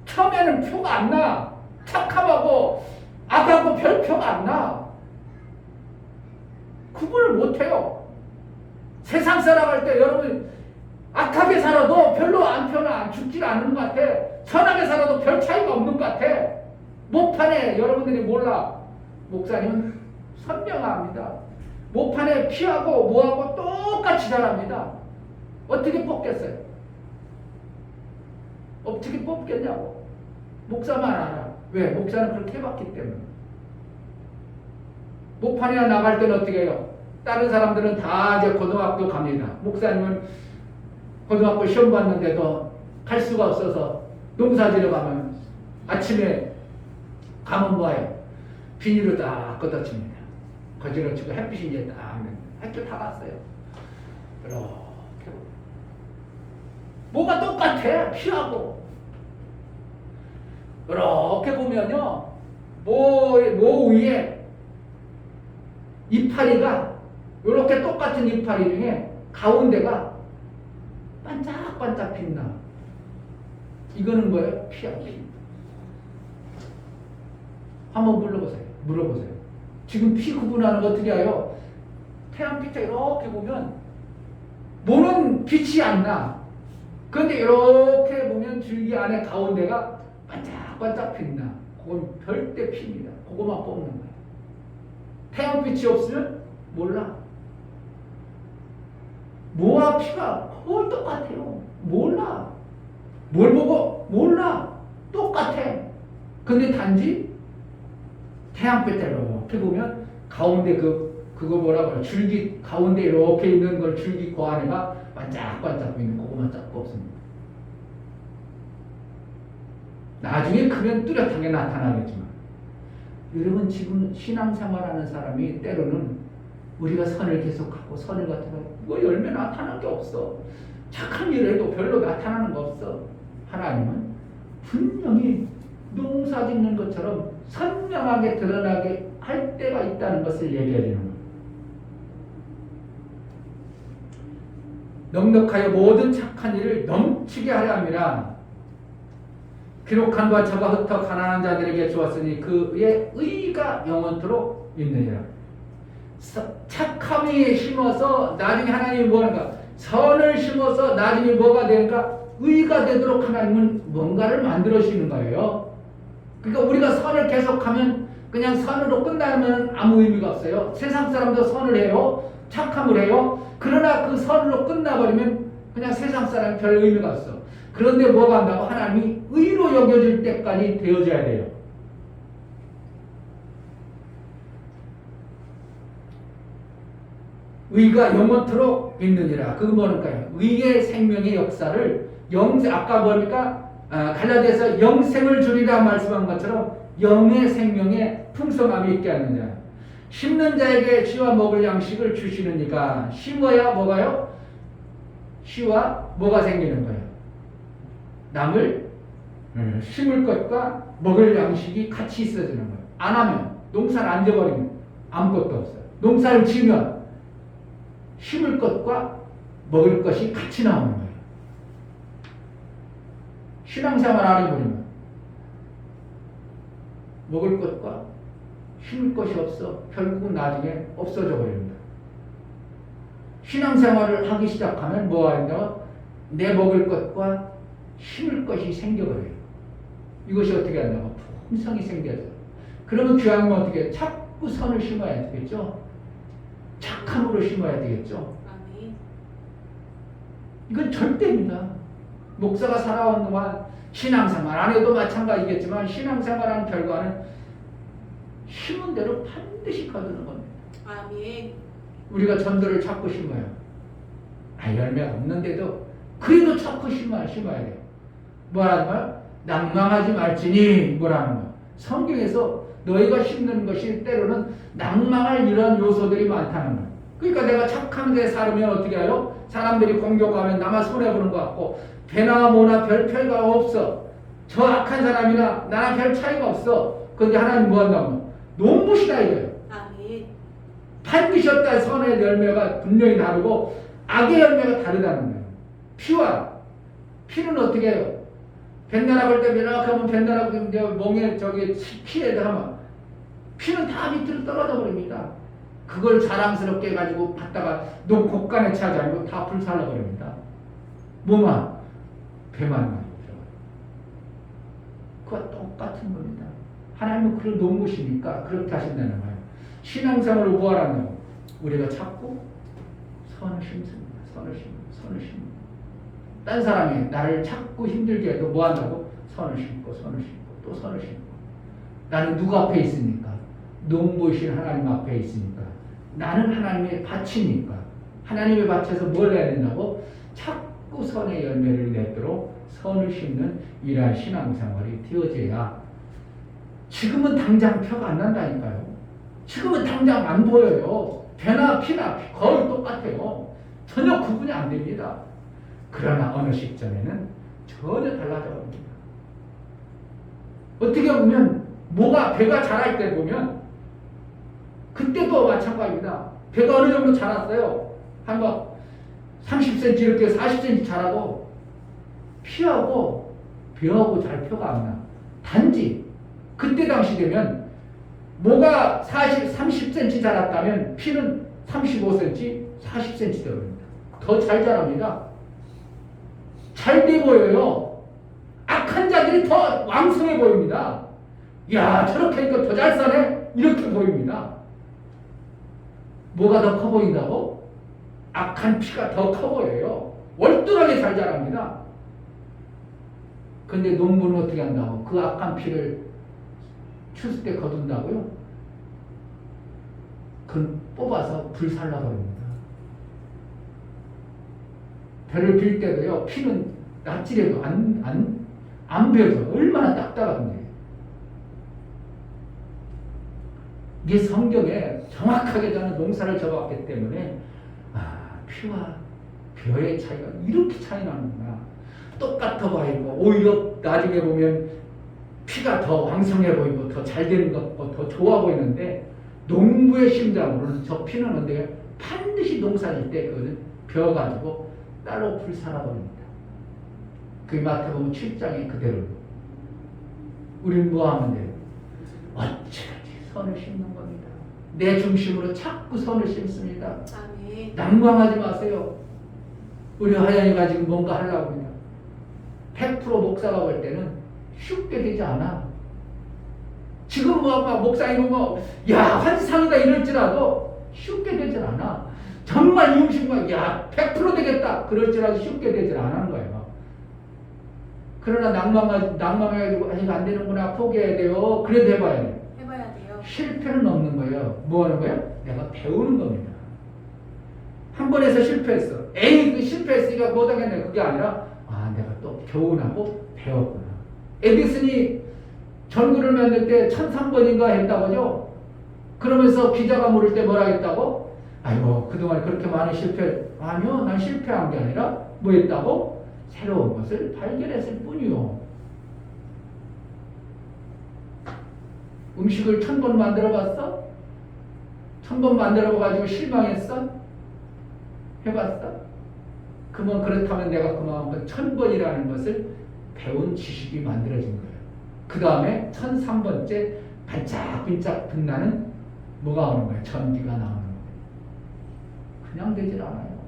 처음에는 표가 안 나. 착함하고 악하고 별 표가 안 나. 구분을 못 해요. 세상 살아갈 때 여러분 악하게 살아도 별로 안 편하, 죽질 않은 것 같아. 선하게 살아도 별 차이가 없는 것 같아. 목판에 여러분들이 몰라. 목사님은 선명합니다. 목판에 피하고 뭐하고 똑같이 자랍니다. 어떻게 뽑겠어요? 어떻게 뽑겠냐고. 목사만 알아. 왜? 목사는 그렇게 해봤기 때문에. 목판에 나갈 때는 어떻게 해요? 다른 사람들은 다 이제 고등학교 갑니다. 목사님은 고등학교 시험 봤는데도 갈 수가 없어서 농사지러 가면 아침에 가면 뭐예요? 비닐을 딱 걷어칩니다. 거지러치고 햇빛이 이제 딱 햇빛 다 갔어요. 이렇게 뭐가 똑같아. 피하고 이렇게 보면요, 모 위에 이파리가 이렇게 똑같은 이파리 중에 가운데가 반짝반짝 빛나. 이거는 뭐예요? 피야, 피. 한번 물어보세요. 지금 피 구분하는 거 어떻게 해요? 태양빛에 이렇게 보면 모는 빛이 안 나. 그런데 이렇게 보면 줄기 안에 가운데가 반짝반짝 빛나. 그건 별대 피입니다. 그거만 뽑는 거예요. 태양빛이 없으면 몰라. 모와 피가 거의 똑같아요. 몰라. 뭘 보고? 몰라. 똑같아. 근데 단지 태양빛에 이렇게 보면 가운데 그거 뭐라고 해요? 줄기 가운데 이렇게 있는 걸 줄기 그 안에가 반짝반짝 있는 그거만 딱 뽑습니다. 나중에 크면 뚜렷하게 나타나겠지만, 여러분 지금 신앙생활하는 사람이 때로는 우리가 선을 계속하고 선을 갖다가 뭐 열매 나타나는 게 없어. 착한 일을 해도 별로 나타나는 거 없어. 하나님은 분명히 농사 짓는 것처럼 선명하게 드러나게 할 때가 있다는 것을 얘기해 주는 거예요. 넉넉하여 모든 착한 일을 넘치게 하려 함이라. 기록한 바 저가 흩어 가난한 자들에게 주었으니 그의 의가 영원토록 있느니라. 착함이 심어서 나중에 하나님이 뭐하는가? 선을 심어서 나중에 뭐가 되는가? 의가 되도록 하나님은 뭔가를 만들어 주시는 거예요. 그러니까 우리가 선을 계속하면 그냥 선으로 끝나면 아무 의미가 없어요. 세상 사람도 선을 해요. 착함을 해요. 그러나 그 선으로 끝나버리면 그냥 세상 사람이 별 의미가 없어. 그런데 뭐가 한다고? 하나님이 의로 여겨질 때까지 되어져야 돼요. 의가 영원토록 있느니라. 그건 뭐니까요? 의의 생명의 역사를 아까 뭡니까? 갈라디아서 영생을 주리라 말씀한 것처럼 영의 생명의 풍성함이 있게 하는 자. 심는 자에게 씨와 먹을 양식을 주시는 이가. 심어야 뭐가요? 씨와 뭐가 생기는 거예요? 나물 심을 것과 먹을 양식이 같이 있어지는 거예요. 안 하면, 농사를 안 지어버리면 아무것도 없어요. 농사를 지으면 심을 것과 먹을 것이 같이 나오는 거예요. 신앙생활 안 해버리면 먹을 것과 심을 것이 없어 결국은 나중에 없어져 버립니다. 신앙생활을 하기 시작하면 뭐가 있냐면 내 먹을 것과 심을 것이 생겨버려요. 이것이 어떻게 한다고? 풍성이 생겨져요. 그러면 교양은 어떻게 해요? 자꾸 선을 심어야 되겠죠? 착함으로 심어야 되겠죠? 아멘. 이건 절대입니다. 목사가 살아온 동안 신앙생활 안 해도 마찬가지겠지만 신앙생활하는 결과는 심은 대로 반드시 거두는 겁니다. 아멘. 우리가 전도를 자꾸 심어요. 열매가 없는데도 그래도 자꾸 심어야 돼요. 뭐라는 거야? 낭망하지 말지니 뭐라는 거야? 성경에서 너희가 심는 것이 때로는 낭망할 이런 요소들이 많다는 거야. 그러니까 내가 착한 데 살면 어떻게 해요? 사람들이 공격하면 나만 손해보는 것 같고 배나 뭐나 별 차이가 없어. 저 악한 사람이나 나랑 별 차이가 없어. 그런데 하나님 뭐 한다고? 논부시다 이거예요. 아멘. 반드시 어떤 선의 열매가 분명히 다르고 악의 열매가 다르다는 거예요. 피는 어떻게 해요? 뱃나라 볼 때 이렇게 하면 뱃나라 멍에 피에다 하면 피는 다 밑으로 떨어져 버립니다. 그걸 자랑스럽게 가지고 갖다가 곡간에 차지 않고 다 불살라버립니다. 뭐만? 배만 가지고 들어가요. 그와 똑같은 겁니다. 하나님은 그런 놓으시니까 그렇게 하신다는 거예요. 신앙생활을 뭐 하라고? 우리가 자꾸 선을 심습니다. 선을 심습니다. 딴 사람이 나를 자꾸 힘들게 해도 뭐 한다고? 선을 심고 또 선을 심고. 나는 누구 앞에 있으니까? 농부이신 하나님 앞에 있으니까. 나는 하나님의 밭이니까. 하나님의 밭에서 뭘 해야 된다고? 자꾸 선의 열매를 맺도록 선을 심는 이러한 신앙생활이 되어져야 지금은 당장 표가 안 난다니까요. 지금은 당장 안 보여요. 배나 피나 거의 똑같아요. 전혀 구분이 안 됩니다. 그러나 어느 시점에는 전혀 달라져 버립니다. 어떻게 보면 뭐가 배가 자랄 때 보면 그때도 마찬가지입니다. 배가 어느 정도 자랐어요. 한 막 30cm 이렇게 40cm 자라도 피하고 배하고 잘 표가 안 나. 단지 그때 당시 되면 뭐가 30cm 자랐다면 피는 35cm, 40cm 되어버립니다. 더 잘 자랍니다. 잘 돼 보여요. 악한 자들이 더 왕성해 보입니다. 야, 저렇게 하니까 더 잘 사네? 이렇게 보입니다. 뭐가 더 커 보인다고? 악한 피가 더 커 보여요. 월등하게 잘 자랍니다. 근데 농부는 어떻게 한다고? 그 악한 피를 추수 때 거둔다고요? 그건 뽑아서 불살라버립니다. 배를 빌 때도요, 피는 낯질해도 안 베어서 얼마나 딱딱한데. 이게 성경에 정확하게 저는 농사를 접었기 때문에, 피와 벼의 차이가 이렇게 차이 나는구나. 똑같아 보이고, 오히려 나중에 보면 피가 더 왕성해 보이고, 더 잘 되는 것 같고, 더 좋아 보이는데, 농부의 심장으로는 저 피는 언제 반드시 농사질 때 그거는 벼가지고 따로 불살아버립니다. 그 마태복음 7장에 그대로. 우리는 뭐 하면 돼요? 어찌하지 선을 심는 겁니다. 내 중심으로 자꾸 선을 심습니다. 아멘. 난감하지 마세요. 우리 하연이가 지금 뭔가 하려고 그냥 100% 목사가 볼 때는 쉽게 되지 않아. 지금 목사님 야, 환상이다 이럴지라도 쉽게 되질 않아. 정말 이용신과 야, 100% 되겠다 그럴지라도 쉽게 되질 않은 거예요. 그러나 낭만해가지고 아직 안 되는구나 포기해야 돼요. 그래도 해봐야 돼요. 해봐야 돼요. 실패는 없는 거예요. 뭐 하는 거예요? 내가 배우는 겁니다. 한 번 해서 실패했어. 에이, 실패했으니까 못하겠네. 그게 아니라, 내가 또 교훈하고 배웠구나. 에디슨이 전구를 만들 때 1003번인가 했다고죠? 그러면서 기자가 물을 때 뭐라 했다고? 아이고, 그동안 그렇게 많은 실패, 아니요, 난 실패한 게 아니라 뭐 했다고? 새로운 것을 발견했을 뿐이요. 음식을 1000번 만들어 봤어? 1000번 만들어 가지고 실망했어? 해봤어? 그러면 그렇다면 내가 그만큼 1000번이라는 것을 배운 지식이 만들어진 거예요. 그 다음에 1003번째 반짝반짝 빛나는 뭐가 오는 거예요? 전기가 나오는 거예요. 그냥 되질 않아요.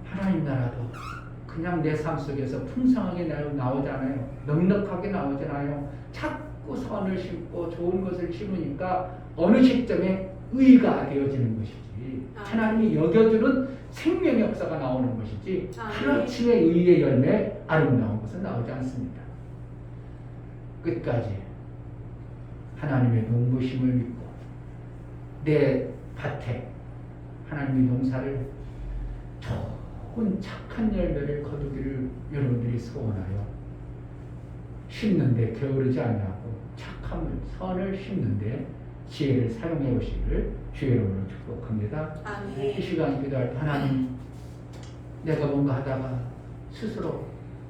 하나님 나라도 그냥 내 삶 속에서 풍성하게 나오지 않아요. 넉넉하게 나오지 않아요. 자꾸 선을 심고 좋은 것을 심으니까 어느 시점에 의가 되어지는 것이지. 하나님이 여겨주는 생명의 역사가 나오는 것이지 하루아침에 의의 열매 아름다운 것은 나오지 않습니다. 끝까지 하나님의 농부심을 믿고 내 밭에 하나님의 농사를 좋은 착한 열매를 거두기를 여러분들이 소원하여 심는데 게으르지 아니하고 착함을 선을 심는데 지혜를 사용해 보시기를 주의 이름으로 축복합니다. 아멘. 이 시간 기도할 때 하나님, 내가 뭔가 하다가 스스로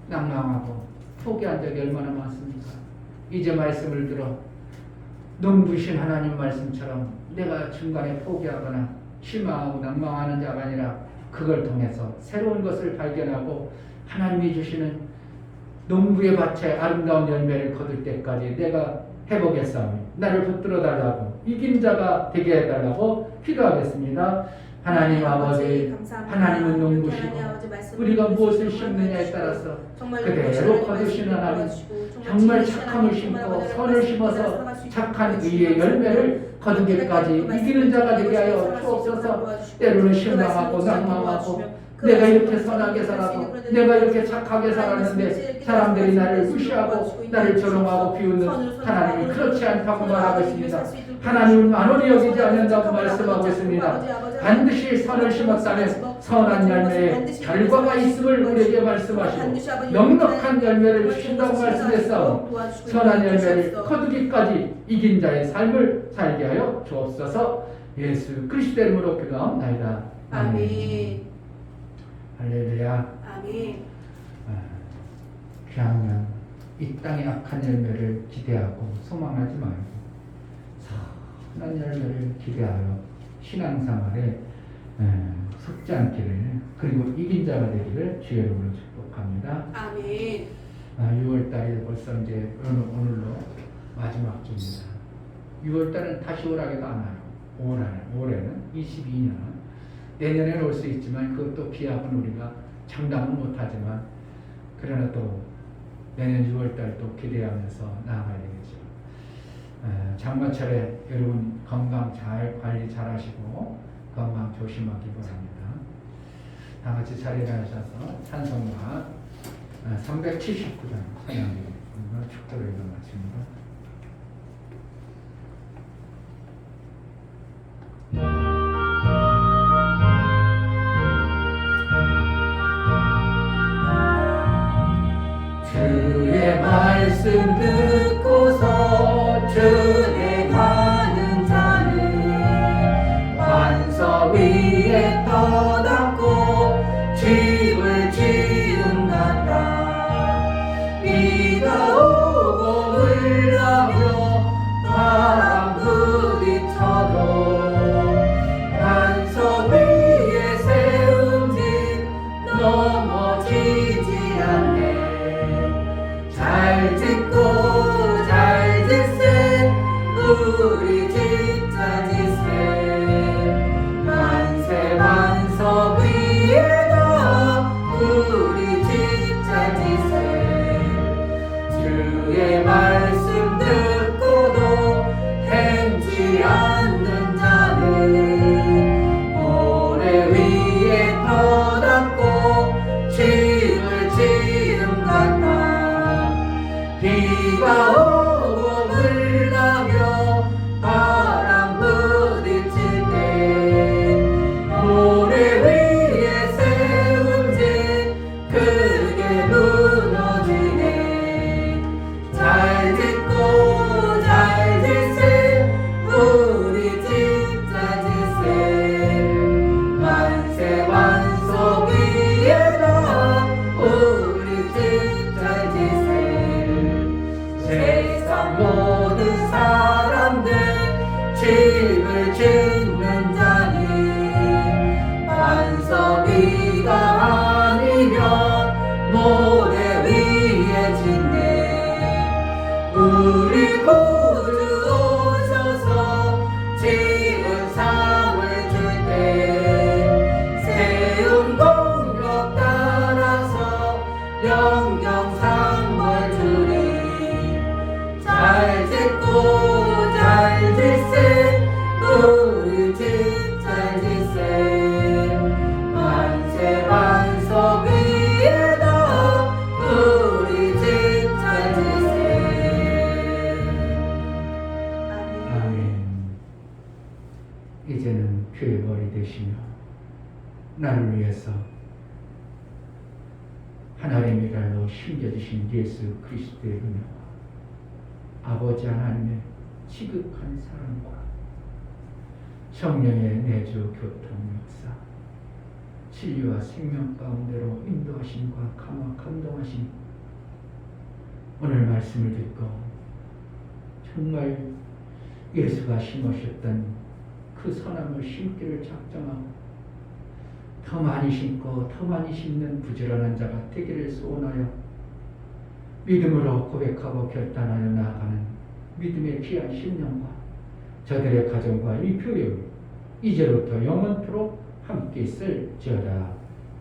낭망하고 포기한 적이 얼마나 많습니까? 이제 말씀을 들어 농부신 하나님 말씀처럼 내가 중간에 포기하거나 실망하고 낭망하는 자가 아니라 그걸 통해서 새로운 것을 발견하고 하나님이 주시는 농부의 밭에 아름다운 열매를 거둘 때까지 내가 해보겠사오니 나를 붙들어 달라고, 이긴 자가 되게 해달라고 기도하겠습니다. 하나님 아버지, 하나님은 농부시고 우리가 무엇을 심느냐에 따라서 그대로 거두시는 하나님, 정말 착함을 심고 선을 심어서 착한 의의 열매를 거두기까지 이기는 자가 되게 하여 주옵소서. 때로는 실망하고 낭망하고 내가 이렇게 선하게 살아도, 내가 이렇게 착하게 살았는데 사람들이 나를 무시하고 나를 조롱하고 비웃는 하나님이 그렇지 않다고 말하고 있습니다. 하나님은 만원이 여기지 않는다고 말씀하고 있습니다. 반드시 선을 심었다면 선한 열매에 결과가 있음을 우리에게 말씀하시고 넉넉한 열매를 주신다고 말씀했사오니 선한 열매를 거두기까지 이긴 자의 삶을 살게 하여 주옵소서. 예수 그리스도의 이름으로 기도하옵나이다. 아멘. 할렐루야. 아멘. 그냥 이 땅의 악한 열매를 기대하고 소망하지 말고 선한 열매를 기대하여 신앙생활에 속지 않기를, 그리고 이긴 자가 되기를 주의 이름으로 축복합니다. 아멘. 6월달이 벌써 이제 오늘로 마지막 주입니다. 6월달은 다시 오라기도 안 와요. 올해는 22년. 내년에는 올 수 있지만 그것도 기약은 우리가 장담은 못하지만, 그러나 또 내년 6월달 또 기대하면서 나아가야 되겠죠. 장마철에 여러분 건강 잘 관리 잘 하시고 건강 조심하기 바랍니다. 다 같이 자리에 앉으셔서 찬송가 379장 찬양드리겠습니다. 축도를 마칩니다. 주의 말씀 듣고서 주에 가는 자는 반석 위에 떠났고 집을 지은 같다. 비가 오고 흘러며 바람 부딪혀도 반석 위에 세운 집 넘어지지 않네. 잘 짓고 잘 짓세 우리 집자 짓세 만세 만석 위에다 우리 집자 짓세 주의 말씀 듣고도 행치 않는 자는 모래 위에 떠났고 집을 지은 같다. 비가 오고 흘러며 바람 부딪힐 때 모래 위에 세운 집 크게 무너지네. 잘 짓고 잘 짓세 우리 집자 짓세 만세 만석 위에다 우리 집자 짓세 세상 모든 사람들 집을 짓는 자니 반석 위가 아니면 모래 위에 짓네. 우리 구주 오셔서 집은 상을 줄 때 세운 공력 따라서 영영상을 주리. 잘 짓고 잘 짓세 우리 집 잘 짓세 만세 만석 위에다 우리 집 잘 짓세. 아멘. 이제는 교회 머리 되시며 나를 위해서 하나님의 날로 심겨주신 예수 그리스도의 은혜와 아버지 하나님의 지극한 사랑과 성령의 내주 교통 역사, 진리와 생명 가운데로 인도하심과 감동하심, 오늘 말씀을 듣고 정말 예수가 심으셨던 그 선함을 심기를 작정하고 더 많이 심고 더 많이 심는 부지런한 자가 되기를 소원하여 믿음으로 고백하고 결단하여 나아가는 믿음의 귀한 심령과 저들의 가정과 이 교육이 이제부터 영원토록 함께 있을지어다.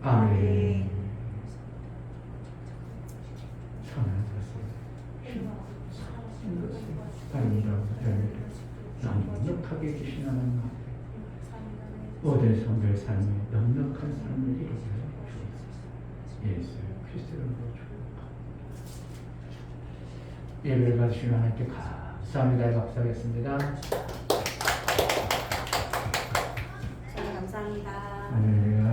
아멘. 선한 것을 아름다운 별을 넉넉하게 주신 하나님, 모든 성들 삶에 넉넉한 삶을 이루게 하여 주옵소서. 예수 그리스도로 축복합니다. 예배를 받으시는 하나님께 감사합니다. 박수하겠습니다. 저희 감사합니다. 할렐루야.